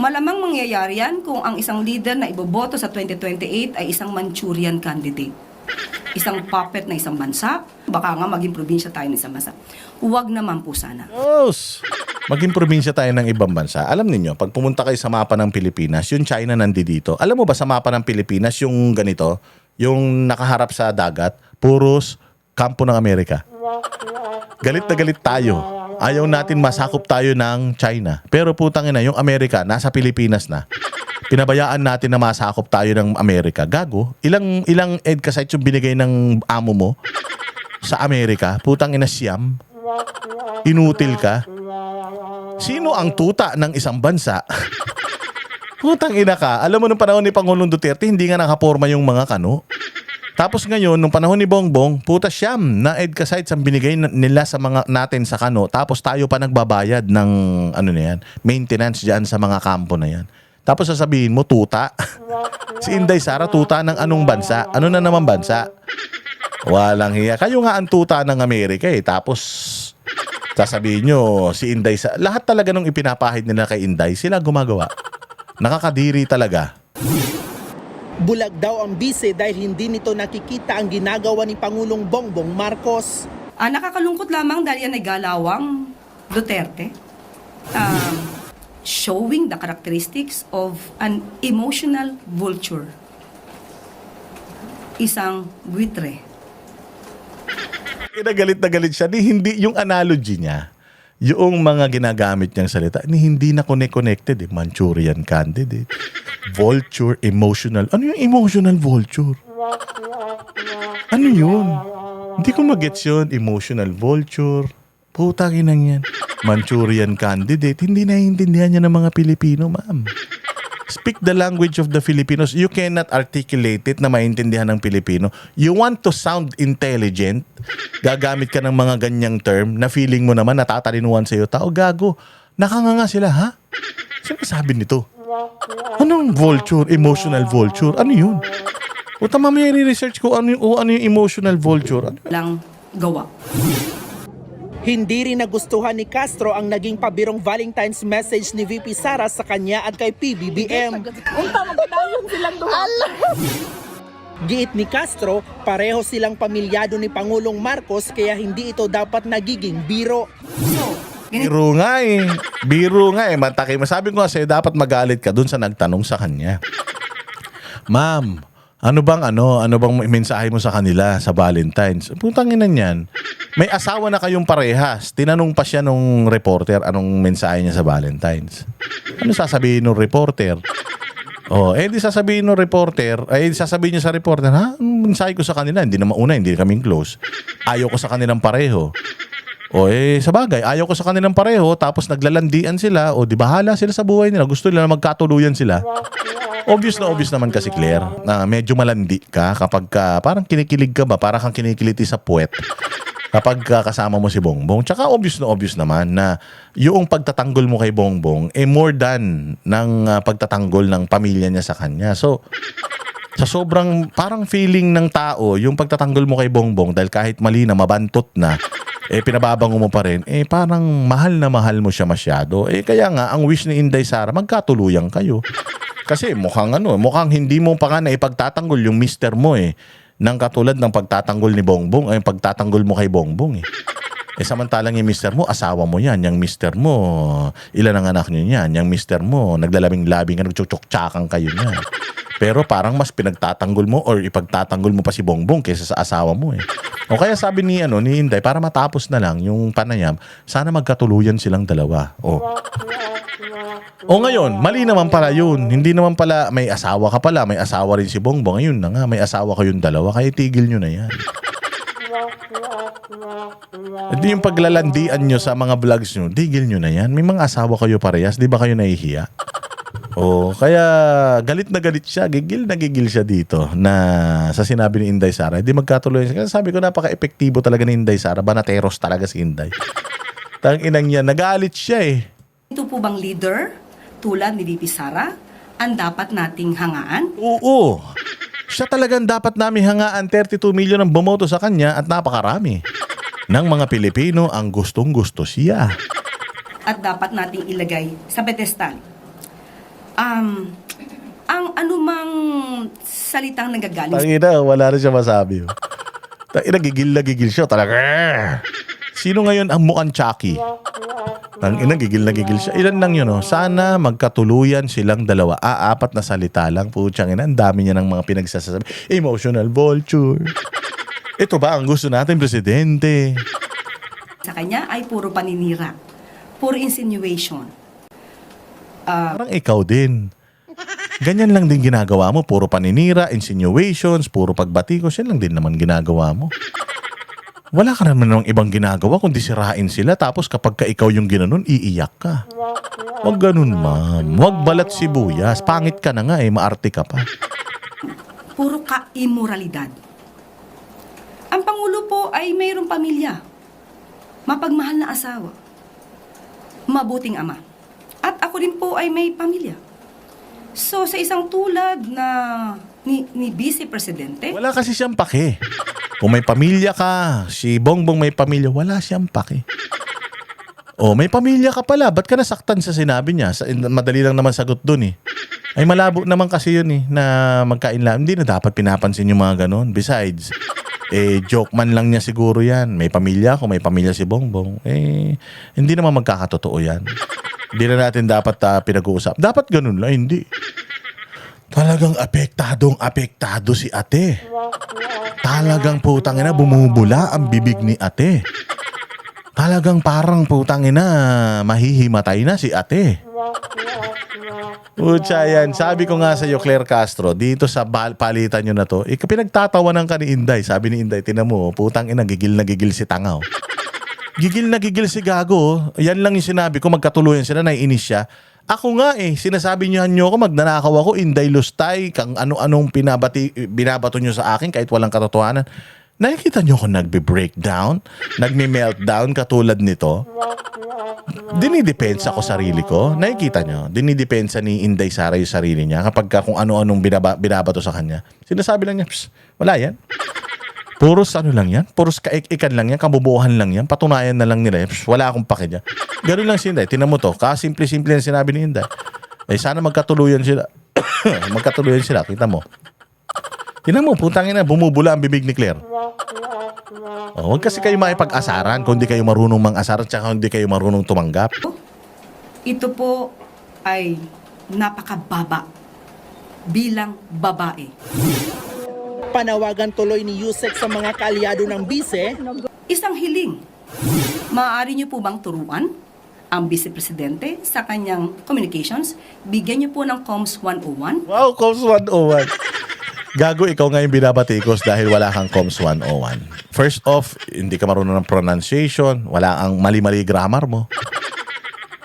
malamang mangyayari yan kung ang isang leader na iboboto sa 2028 ay isang Manchurian candidate. Isang puppet na isang bansa, baka nga maging probinsya tayo ng isang bansa. Huwag naman po sana. Yes! Maging probinsya tayo ng ibang bansa. Alam niyo, pag pumunta kayo sa mapa ng Pilipinas, yung China nandito. Alam mo ba sa mapa ng Pilipinas, yung ganito, yung nakaharap sa dagat, puros kampo ng Amerika. Galit na galit tayo. Ayaw natin masakop tayo ng China. Pero putang ina, yung Amerika, nasa Pilipinas na. Pinabayaan natin na masakop tayo ng Amerika. Gago, ilang EDCA sites yung binigay ng amo mo sa Amerika? Putang ina, siyam. Inutil ka. Sino ang tuta ng isang bansa? Putang ina ka. Alam mo, nung panahon ni Pangulong Duterte, hindi nga nakaporma yung mga kano. Tapos ngayon, nung panahon ni Bongbong, puta siyam na EDCA sites ang binigay nila sa mga natin sa kano. Tapos tayo pa nagbabayad ng ano na yan, maintenance dyan sa mga kampo na yan. Tapos sasabihin mo, tuta. Si Inday Sara, tuta ng anong bansa? Ano na naman bansa? Walang hiya. Kayo nga ang tuta ng Amerika eh. Tapos sasabihin nyo, si Inday Sara. Lahat talaga nung ipinapahid nila kay Inday, sila gumagawa. Nakakadiri talaga. Bulag daw ang bise dahil hindi nito nakikita ang ginagawa ni Pangulong Bongbong Marcos. Nakakalungkot lamang dahil yan ay galawang Duterte. Showing the characteristics of an emotional vulture. Isang buitre. Galit na galit siya. Hindi yung analogy niya. Yung mga ginagamit niyang salita, hindi na connected. Manchurian candidate. Vulture, emotional. Ano yung emotional vulture? Ano yun? Hindi ko magets yun. Emotional vulture. Putang inang yan. Manchurian candidate. Hindi naiintindihan niya ng mga Pilipino, ma'am. Speak the language of the Filipinos. You cannot articulate it na maintindihan ng Pilipino. You want to sound intelligent. Gagamit ka ng mga ganyang term na feeling mo naman natatalinuhan sa'yo. Tao, gago. Nakanganga sila, ha? Sino sabi nito? Anong vulture? Emotional vulture? Ano yun? O tama, may research ko ano yung emotional vulture. Ano? Lang gawa. Hindi rin nagustuhan ni Castro ang naging pabirong Valentine's message ni VP Sara sa kanya at kay PBBM. Giit ni Castro, pareho silang pamilyado ni Pangulong Marcos kaya hindi ito dapat nagiging biro. Biro nga eh. Biro nga eh. Matake. Masabi ko kasi dapat magalit ka dun sa nagtanong sa kanya. Ma'am, ano bang mensahe mo sa kanila sa Valentine's? Putang ina niyan. May asawa na kayong parehas. Tinanong pa siya nung reporter anong mensahe niya sa Valentine's. Ano sasabihin nung reporter? Di sasabihin nung reporter, sasabihin niya sa reporter, ha? Anong mensahe ko sa kanila? Hindi kaming close. Ayaw ko sa kanilang pareho. Sa bagay, ayaw ko sa kanilang pareho, tapos naglalandian sila, di bahala sila sa buhay nila. Gusto nila magkatuluyan sila. Obvious naman kasi, Claire, na medyo malandi ka kapag parang kinikilig ka ba, parang kang kinikiliti sa puwet kapag kasama mo si Bongbong. Tsaka obvious naman na yung pagtatanggol mo kay Bongbong more than ng pagtatanggol ng pamilya niya sa kanya. So, sa sobrang parang feeling ng tao, yung pagtatanggol mo kay Bongbong dahil kahit mali na, mabantot na, pinababango mo pa rin, parang mahal na mahal mo siya masyado. Kaya nga, ang wish ni Inday Sara, magkatuluyan kayo. Kasi mukhang hindi mo pa nga na ipagtatanggol yung mister mo nang katulad ng pagtatanggol ni Bongbong, yung pagtatanggol mo kay Bongbong samantalang yung mister mo, asawa mo yan. Yung mister mo, ilan ang anak niyo yan. Yung mister mo, naglalabing-labing, nagtsuktsuktsakan kayo niya. Pero parang mas pinagtatanggol mo or ipagtatanggol mo pa si Bongbong kaysa sa asawa mo O kaya sabi ni Inday, para matapos na lang yung panayam, sana magkatuluyan silang dalawa. Ngayon, mali naman pala yun. Hindi naman pala may asawa ka pala, may asawa rin si Bongbong. Ayun na nga, may asawa kayong dalawa, kaya tigil nyo na yan. Hindi yung paglalandian nyo sa mga vlogs nyo, tigil nyo na yan. May mga asawa kayo parehas, di ba kayo nahihiya? Kaya galit na galit siya, gigil siya dito na sa sinabi ni Inday Sara, hindi magkatuloy. Kasi sabi ko, napaka-epektibo talaga ni Inday Sara, banateros talaga si Inday. Tang inang niya, nagalit siya Ito po bang leader tulad ni VP Sara ang dapat nating hangaan? Oo. Siya talagang dapat namin hangaan. 32 million ang bumoto sa kanya at napakarami ng mga Pilipino ang gustong-gusto siya. At dapat nating ilagay sa pedestal. Ang anumang salitang nagagaling Tangina, wala rin siya masabi. Tangina, gigil siya. Talaga. Sino ngayon ang mukhang Chucky? Tangina, gigil siya. Ilan lang yun, Sana magkatuluyan silang dalawa. 4 na salita lang. Putsang ina, ang dami niya ng mga pinagsasabi. Emotional vulture. Ito ba ang gusto natin, Presidente? Sa kanya ay puro paninira, puro insinuation. Parang ikaw din. Ganyan lang din ginagawa mo. Puro paninira, insinuations, puro pagbatikos. Yan lang din naman ginagawa mo. Wala ka naman ng ibang ginagawa kundi sirain sila. Tapos kapag ka ikaw yung ginanon, iiyak ka. Huwag ganun, ma'am. Huwag balat sibuyas. Pangit ka na nga maarte ka pa. Puro ka-immoralidad. Ang Pangulo po ay mayroong pamilya, mapagmahal na asawa, mabuting ama. At ako din po ay may pamilya. So sa isang tulad na ni Vice Presidente, Wala kasi siyang pake. Kung may pamilya ka, si Bongbong may pamilya, wala siyang pake. Oh, may pamilya ka pala. Ba't ka nasaktan sa sinabi niya? Madali lang naman sagot dun Ay malabo naman kasi yun na magkainla. Hindi na dapat pinapansin yung mga ganon. Besides, joke man lang niya siguro yan. May pamilya ako, may pamilya si Bongbong. Hindi naman magkakatotoo yan. Hindi na natin dapat pinag-uusap. Dapat ganun lang, hindi. Talagang apektado si ate. Talagang putang ina, bumubula ang bibig ni ate. Talagang parang putang ina, mahihimatay na si ate. Utsa yan. Sabi ko nga sa iyo, Claire Castro, dito sa palitan nyo na to, pinagtatawanan ka ni Inday. Sabi ni Inday, tinan mo, putang ina, gigil na gigil si Tangaw. Gigil na gigil si Gago. Yan lang yung sinabi ko, magkatuluyan sila, naiinis siya. Ako nga sinasabi niyo ako, magnanakaw ako, Inday Lustay, kang ano-anong binabato nyo sa akin kahit walang katotohanan. Nakikita niyo ako nagbe-breakdown, nagme-meltdown katulad nito. Dinidepensa ko sarili ko. Nakikita niyo, dinidepensa ni Inday Sara yung sarili niya kapag kung ano-anong binabato sa kanya. Sinasabi lang niya, wala yan. Puros ano lang yan, puros kaikikan lang yan, kabubuhan lang yan, patunayan na lang nila. Wala akong pake dyan. Ganun lang si Inday. Tinan mo to, kasimple-simple yung sinabi ni Inday. Sana magkatuluyan sila. Magkatuluyan sila, kita mo. Tinan mo, putangin na, bumubula ang bibig ni Claire. Huwag kasi kayo makipag-asaran kung hindi kayo marunong mang-asaran tsaka hindi kayo marunong tumanggap. ito po ay napakababa bilang babae. Panawagan tuloy ni Yusek sa mga kaalyado ng bise. Isang hiling. Maaari niyo po bang turuan ang Vice Presidente sa kanyang communications? Bigyan niyo po ng Comms 101. Wow, Comms 101. Gago, ikaw nga yung binabatikos dahil wala kang Comms 101. First off, hindi ka marunong ng pronunciation, wala ang mali-mali grammar mo.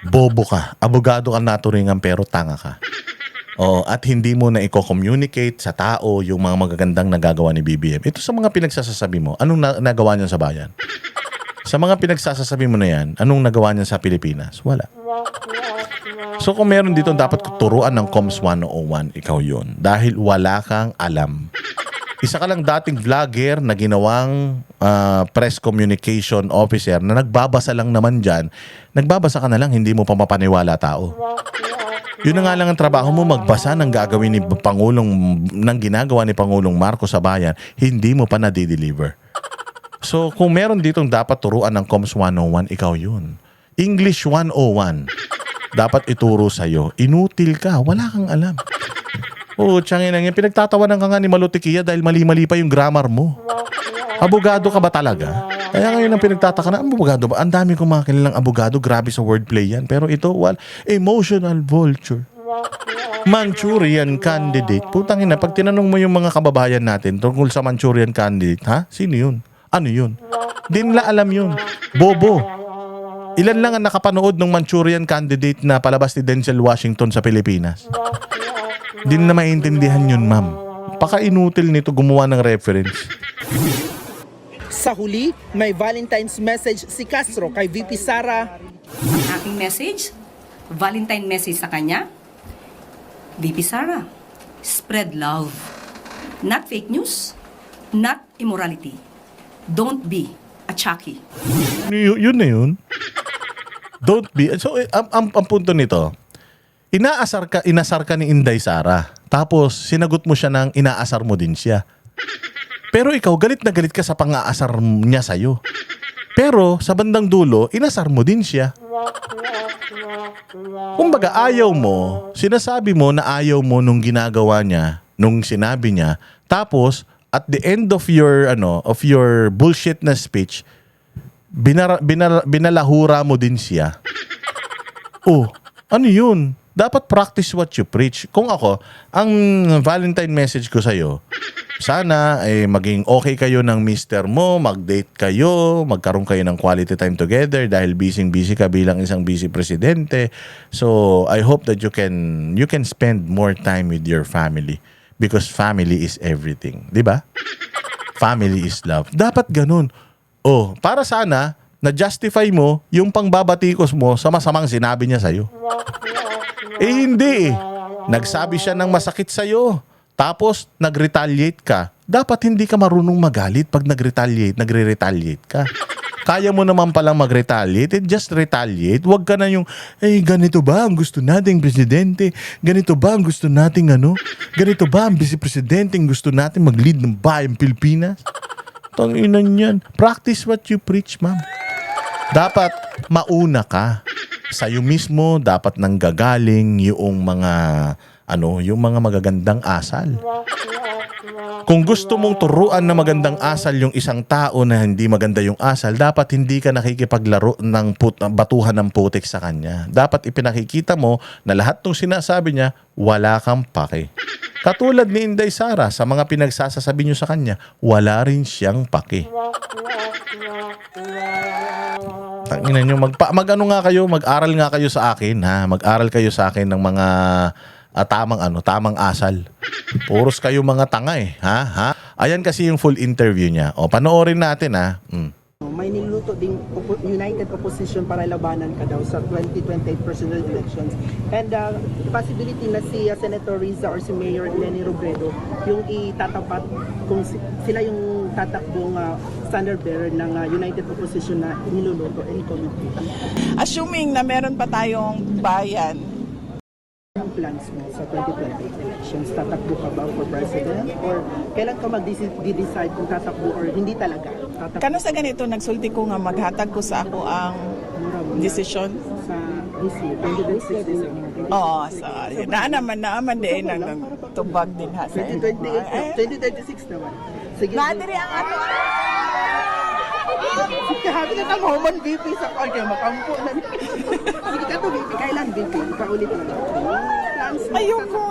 Bobo ka. Abogado ka naturingan pero tanga ka. At hindi mo na i-communicate sa tao yung mga magagandang nagagawa ni BBM. Ito sa mga pinagsasasabi mo, anong nagawa niyan sa bayan? Sa mga pinagsasasabi mo na yan, anong nagawa niyan sa Pilipinas? Wala. So kung meron dito dapat turuan ng Comms 101, ikaw yun. Dahil wala kang alam. Isa ka lang dating vlogger na ginawang press communication officer na nagbabasa lang naman dyan. Nagbabasa ka na lang, hindi mo pa mapaniwala tao. Yun na nga lang ang trabaho mo, magbasa ng gagawin ni Pangulong, ng ginagawa ni Pangulong Marcos sa bayan, hindi mo pa nadideliver. So kung meron ditong dapat turuan ng Comms 101, ikaw yun. English 101. Dapat ituro sa'yo. Inutil ka. Wala kang alam. Tiyangin lang yan. Pinagtatawanan ka nga ni Malutikia dahil mali-mali pa yung grammar mo. Abogado ka ba talaga? Kaya ngayon ang pinagtataka na, abogado ba? Ang dami kong mga kilalang abogado. Grabe sa wordplay yan. Pero ito, emotional vulture. Manchurian candidate. Putangin na, pag tinanong mo yung mga kababayan natin tungkol sa Manchurian candidate, sino yun? Ano yun? Di nila alam yun. Bobo. Ilan lang ang nakapanood ng Manchurian candidate na palabas ni Denzel Washington sa Pilipinas? Di na maintindihan yun, ma'am. Paka-inutil nito gumawa ng reference. Sa huli, may Valentine's message si Castro kay VP Sara. Ang aking message, Valentine message sa kanya, VP Sara, spread love. Not fake news, not immorality. Don't be a Chucky. Yun na yun. Don't be. So, ang punto nito, inasar ka ni Inday Sara. Tapos, sinagot mo siya ng inaasar mo din siya. Pero ikaw, galit na galit ka sa pang-aasar niya sa'yo. Pero, sa bandang dulo, inasar mo din siya. Kumbaga, ayaw mo, sinasabi mo na ayaw mo nung ginagawa niya, nung sinabi niya, tapos, at the end of your bullshit na speech, binalahura mo din siya. Oh, ano yun? Dapat practice what you preach. Kung ako, ang Valentine message ko sa'yo, sana maging okay kayo ng mister mo, mag-date kayo, magkaroon kayo ng quality time together dahil busy ka bilang isang busy presidente. So, I hope that you can spend more time with your family because family is everything. Di ba? Family is love. Dapat ganun. Oh, para sana, na-justify mo yung pangbabatikos mo sa masamang sinabi niya sa'yo. Hindi eh. Nagsabi siya ng masakit sa'yo. Tapos, nag-retaliate ka. Dapat hindi ka marunong magalit pag nagre-retaliate ka. Kaya mo naman palang mag-retaliate, just retaliate. Huwag ka na yung, ganito ba ang gusto nating presidente? Ganito ba ang gusto nating Ganito ba ang vice-presidente ang gusto nating mag-lead ng bayang Pilipinas? Tanginan yan. Practice what you preach, ma'am. Dapat mauna ka. Sa'yo mismo dapat nanggagaling yung mga magagandang asal. Kung gusto mong turuan na magandang asal yung isang tao na hindi maganda yung asal, dapat hindi ka nakikipaglaro ng batuhan ng putik sa kanya. Dapat ipinakikita mo na lahat ng sinasabi niya, wala kang pake. Katulad ni Inday Sara, sa mga pinagsasasabi niyo sa kanya, wala rin siyang pake. Tanginan nyo, mag-aral nga kayo sa akin, ha? Mag-aral kayo sa akin ng mga tamang asal. Puros kayo mga tanga eh, ha? Ayan kasi yung full interview niya. O, panoorin natin, ha? May niluto ding United Opposition para labanan ka daw sa 2028 presidential elections. And possibility na si Senator Riza or si Mayor Leni Robredo yung itatapat kung sila yung tatakbong standard bearer ng United Opposition na niluluto. Any comment? Assuming na meron pa tayong bayan, Ang plans mo sa 2028 elections, tatakbo ka ba for president? Or kailan ka mag-decide kung tatakbo or hindi talaga? Tatakbo kano sa ganito, nagsulti ko nga maghatag ko sa ako ang desisyon. sa this year, 2026. Oo, sorry. Naaman din ang tubag din ha. 2028, 2036 naman. Sige. Nadiri ang ato. Sige, habi na tamo man VP sa kanya, makampo na. Sige ka to VP, kailan VP? Paulit na lang. Plans mo? Ayoko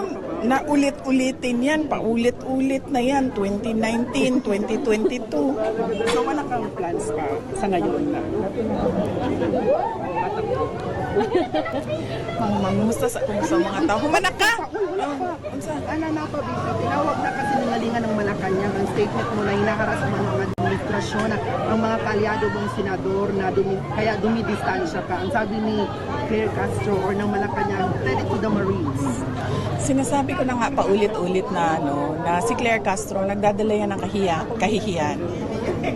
na ulit-ulitin yan. Paulit-ulit na yan. 2019, 2022. So, wala kang plans pa sa ngayon na? Mangumusta sa mga tao. Humanak ka! Ano na pa, VP? Tinawag na kasi ningalingan ng Malacanang ang statement mo na hinaharas mo ng administrasyon na ang mga kaalyado mong senador na kaya dumidistansya ka. Ang sabi ni Claire Castro or ng Malacanang, tell it to the Marines. Sinasabi ko na nga paulit-ulit na na si Claire Castro nagdadala yan ng kahihiyan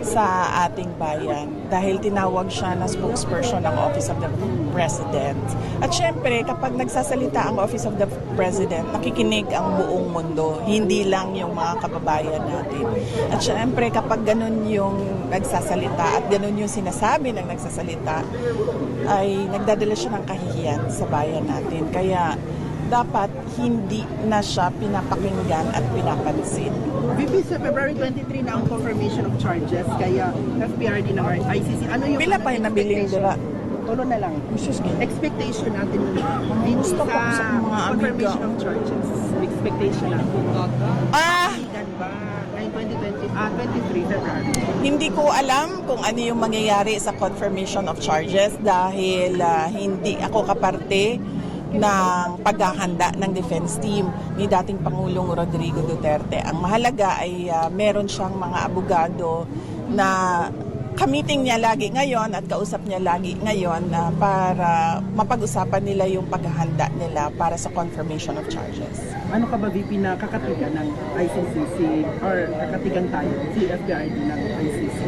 sa ating bayan dahil tinawag siya na spokesperson ng Office of the President. At syempre, kapag nagsasalita ang Office of the President, nakikinig ang buong mundo, hindi lang yung mga kababayan natin. At syempre, kapag ganun yung nagsasalita at ganun yung sinasabi ng nagsasalita, ay nagdadala siya ng kahihiyan sa bayan natin. Kaya dapat hindi na siya pinapakinggan at pinapansin. VP, sa February 23 na ang confirmation of charges kaya FPRD ng ICC. Ano yung Pila pa yung nabiling dira? Tulo na lang. Expectation natin Gusto ko sa mga confirmation amiga. of charges. Expectation natin. Igan ba ngayong 23 February? Hindi ko alam kung ano yung mangyayari sa confirmation of charges dahil hindi ako kaparte ng paghahanda ng defense team ni dating Pangulong Rodrigo Duterte. Ang mahalaga ay meron siyang mga abogado na ka-meeting niya lagi ngayon at kausap niya lagi ngayon para mapag-usapan nila yung paghahanda nila para sa confirmation of charges. Ano ka ba, VP, na kakatigan ng ICC or kakatigan tayo, si FPRD ng ICC?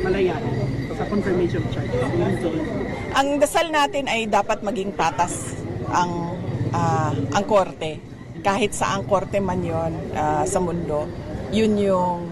Malayan sa confirmation of charges. Ang dasal natin ay dapat maging patas ang korte. Kahit sa ang korte man yon sa mundo, yun yung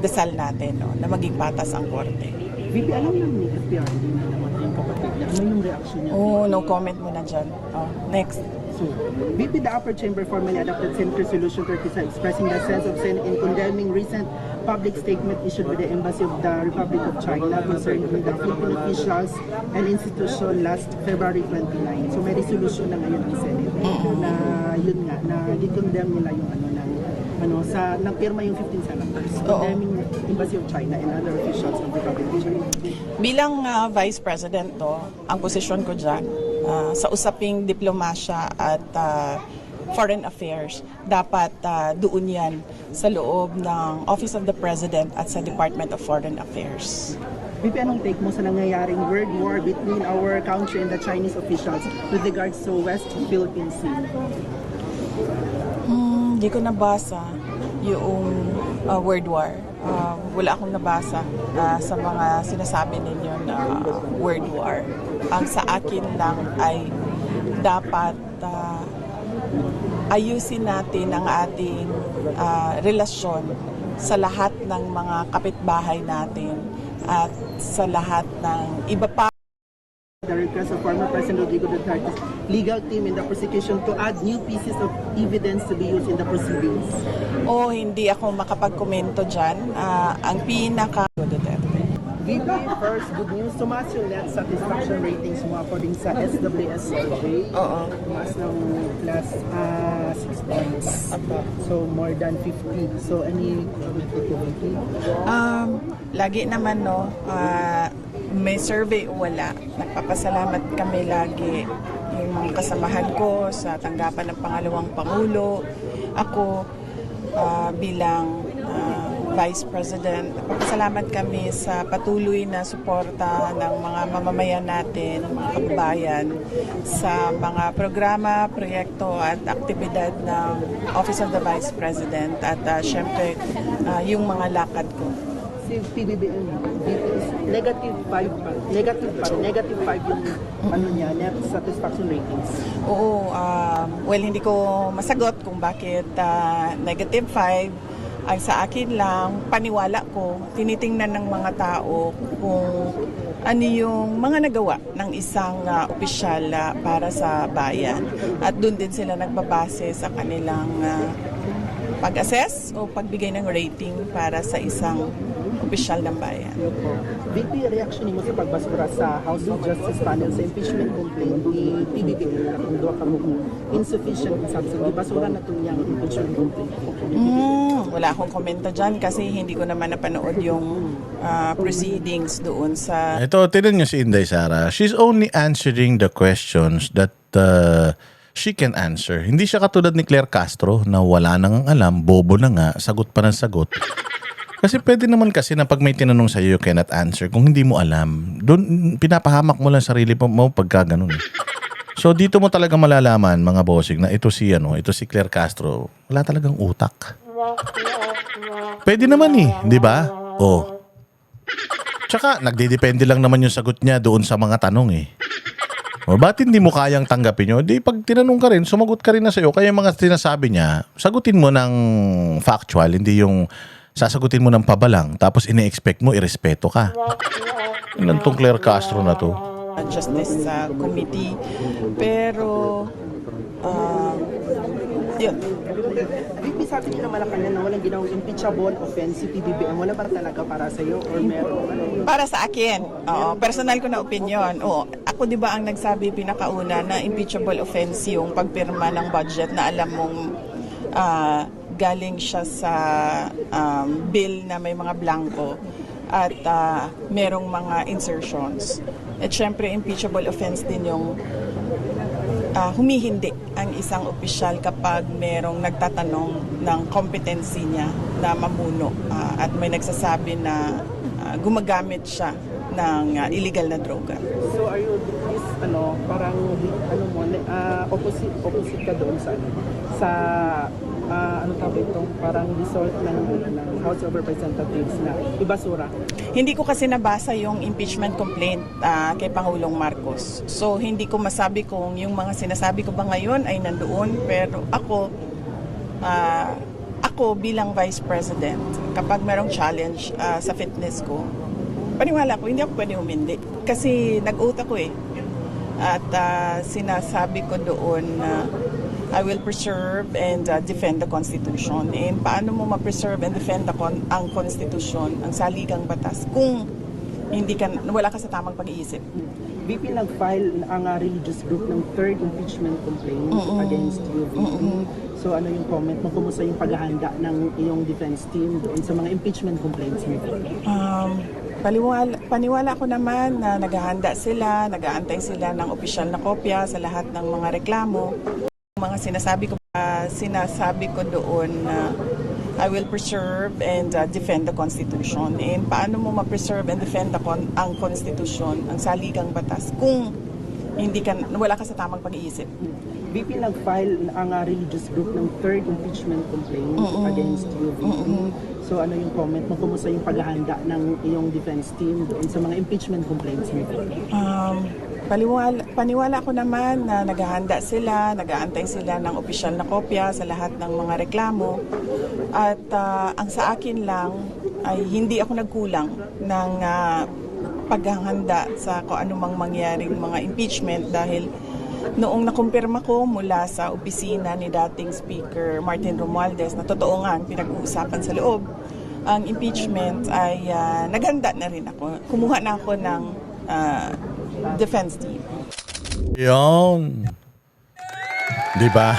dasal natin, na maging patas ang korte. VP, alam lang ni FPRD na naman yung kapatid niya. Ano yung reaction niya? Oh, no comment mo na dyan. Oh, next. So, VP, the upper chamber formally adopted Senate Resolution 37 expressing the sense of Senate in condemning recent public statement issued by the Embassy of the Republic of China concerning the Philippine officials and institution last February 29. So may resolution na ngayon ng Senate na yun nga, na di-condemn nila yung sa nagpirma yung 15 senators condemning Embassy of China and other officials of the Republic of China. Bilang Vice President, ang posisyon ko dyan, sa usaping diplomasya at foreign affairs, dapat doon yan sa loob ng Office of the President at sa Department of Foreign Affairs. VP, anong take mo sa nangyayaring world war between our country and the Chinese officials with regards to West Philippine Sea? Hindi ko nabasa yung World War. Wala akong nabasa sa mga sinasabi ninyo na World War. Ang sa akin lang ay dapat ayusin natin ang ating relasyon sa lahat ng mga kapitbahay natin at sa lahat ng iba pa. The request of former President Rodrigo Duterte's legal team in the prosecution to add new pieces of evidence to be used in the proceedings. Hindi ako makapagkomento dyan. Ang Duterte. VP, first, good news. Tumaas yung net satisfaction ratings mo according sa SWS survey. Tumaas ng plus 6 points. So, more than 50. So, any comment to VP? Lagi naman, may survey o wala. Nagpapasalamat kami lagi yung mga kasamahan ko sa tanggapan ng pangalawang Pangulo. Ako bilang Vice President, nagpapasalamat kami sa patuloy na suporta ng mga mamamayan natin, mga kababayan, sa mga programa, proyekto at aktibidad ng Office of the Vice President at syempre yung mga lakad ko. Si PBBM, negative 5 yung net satisfaction ratings. Oo, hindi ko masagot kung bakit negative 5. Ang sa akin lang, paniwala ko, tinitingnan ng mga tao kung ano yung mga nagawa ng isang opisyal para sa bayan. At doon din sila nagbabase sa kanilang pag-assess o pagbigay ng rating para sa isang opisyal ng bayan. VP, reaction mo sa pagbasura sa House of Justice panel sa impeachment complaint ni PBBM na kung doon ka mo insufficient subsidy. Basura na itong yung impeachment complaint. Wala akong komento dyan kasi hindi ko naman napanood yung proceedings doon sa... Ito, tinan nyo si Inday Sara. She's only answering the questions that she can answer. Hindi siya katulad ni Claire Castro na wala nang alam, bobo na nga, sagot pa ng sagot. Kasi pwede naman kasi na pag may tinanong sa'yo, you cannot answer. Kung hindi mo alam, doon pinapahamak mo lang sarili mo pagka ganun. So dito mo talaga malalaman, mga bossing, na ito si Claire Castro, wala talagang utak. Pwede naman di ba? Tsaka nagdedepende lang naman yung sagot niya doon sa mga tanong O ba't hindi mo kayang tanggapin nyo? Di pag tinanong ka rin, sumagot ka rin na sa'yo. Kaya yung mga sinasabi niya, sagutin mo ng factual, hindi yung sasagutin mo ng pabalang, tapos ine-expect mo, irespeto ka. Ilan tong Claire Castro na to? Justice Committee. Pero, yun. VP, sabi niyo na Malacanang na walang ginawang impeachable offense si PBBM. Wala ba talaga para sa'yo or meron? Para sa akin, personal ko na opinion. Ako di ba ang nagsabi pinakauna na impeachable offense yung pagpirma ng budget na alam mong galing siya sa bill na may mga blanco at merong mga insertions. At syempre, impeachable offense din yung humihindi ang isang opisyal kapag merong nagtatanong ng competency niya na mamuno at may nagsasabi na gumagamit siya ng illegal na droga. So are you this parang opposite ka doon sa parang result ng House of Representatives na ibasura? Hindi ko kasi nabasa yung impeachment complaint kay Pangulong Marcos. So hindi ko masabi kung yung mga sinasabi ko ba ngayon ay nandoon, pero ako bilang Vice President, kapag merong challenge sa fitness ko, paniwala ko, hindi ako pwede humindi. Kasi nag-oath ako At sinasabi ko doon na I will preserve and defend the Constitution. And paano mo ma-preserve and defend ang Constitution, ang saligang batas, kung wala ka sa tamang pag-iisip? VP, nag-file ang religious group ng third impeachment complaint against you, VP. So ano yung comment mo? Kumusta yung paghahanda ng iyong defense team doon sa mga impeachment complaints mo? Paniwala ko naman na naghahanda sila, nag-aantay sila ng opisyal na kopya sa lahat ng mga reklamo. Mga sinasabi ko doon na I will preserve and defend the Constitution. And paano mo ma-preserve and defend ang Constitution, ang saligang batas, kung wala ka sa tamang pag-iisip? VP, nag-file ang religious group ng third impeachment complaint against you, VP. So ano yung comment mo? Kumusta yung paghahanda ng iyong defense team doon sa mga impeachment complaints mo? Paniwala ko naman na naghahanda sila, nag-aantay sila ng opisyal na kopya sa lahat ng mga reklamo. At ang sa akin lang ay hindi ako nagkulang ng paghahanda sa kung anumang mangyaring mga impeachment, dahil noong nakumpirma ko mula sa opisina ni dating Speaker Martin Romualdez na totoo nga ang pinag-uusapan sa loob, ang impeachment ay naghanda na rin ako. Kumuha na ako ng defense team. Yun. Di ba?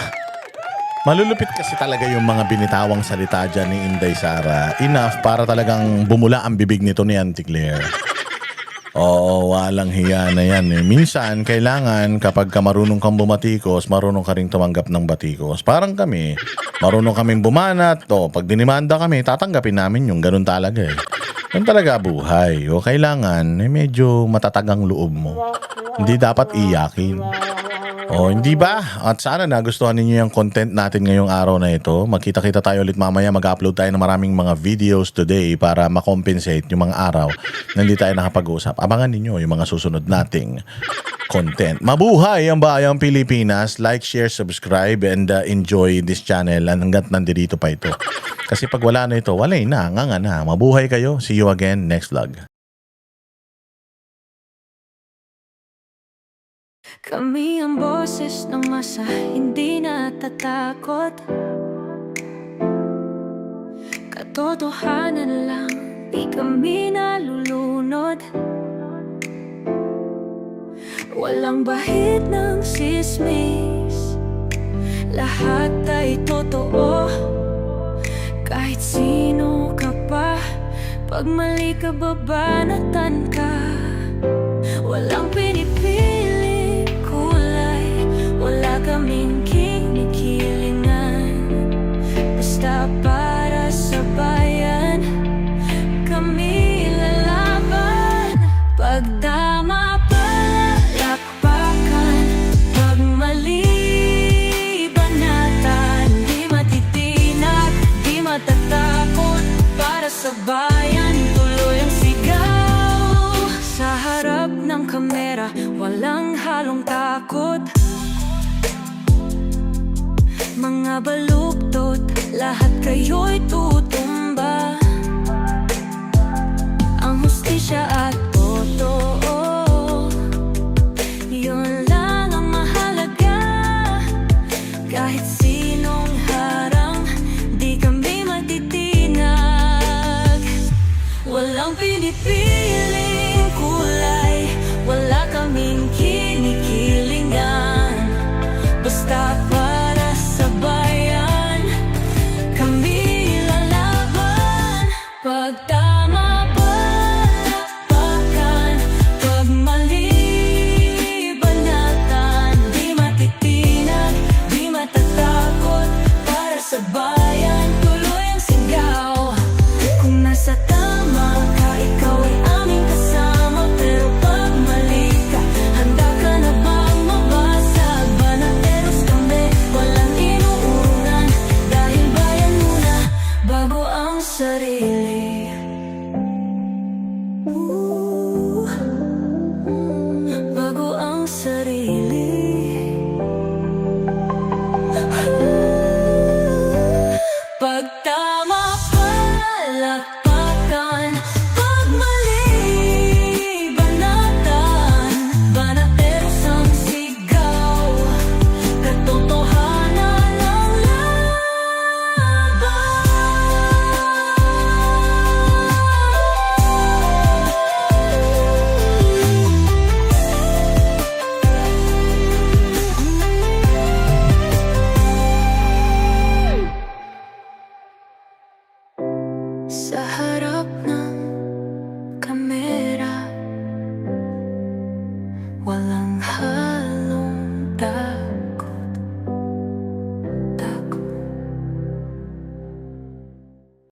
Malulupit kasi talaga yung mga binitawang salita dyan ni Inday Sara. Enough para talagang bumula ang bibig nito ni Auntie Claire. Oo, walang hiya na yan eh. Minsan, kailangan kapag ka marunong kang bumatikos, marunong ka rin tumanggap ng batikos. Parang kami, marunong kaming bumanat. O, pag dinimanda kami, tatanggapin namin yung ganun talaga eh. Yan talaga buhay. O, kailangan, medyo matatagang loob mo. Hindi dapat iyakin. O, hindi ba? At sana nagustuhan ninyo yung content natin ngayong araw na ito. Magkita-kita tayo ulit mamaya. Mag-upload tayo ng maraming mga videos today para makompensate yung mga araw na hindi tayo nakapag-usap. Abangan ninyo yung mga susunod nating content. Mabuhay ang bayang Pilipinas. Like, share, subscribe, and enjoy this channel hanggat nandito pa ito. Kasi pag wala na ito, wala na, nga na. Mabuhay kayo. See you again next vlog. Kami ang boses ng masa, hindi natatakot. Katotohanan lang, di kami nalulunod. Walang bahid ng sismis, lahat ay totoo. Kahit sino ka pa, pag mali ka babanatan ka. Walang pinipiling kulay, wala kaming kinikilingan. Basta para sa bayan, kami lalaban. Pagdama palakpakan, pag mali banatan. Di matitinag, di matatakot, para sa bayan tuloy ang sigaw. Sa harap ng kamera, walang halong takot. Mga baluktot, lahat kayo'y tutumba. Ang hustisya at totoo, yun lang ang mahalaga. Kahit sinong harang, di kami matitinag. Walang pinipiling kulay, wala kaming kinikilingan. Basta para sa bayan, kami lalaban. Pag tama palakpakan, pag mali banatan. Di matitinag, di matatakot, para sa bayan.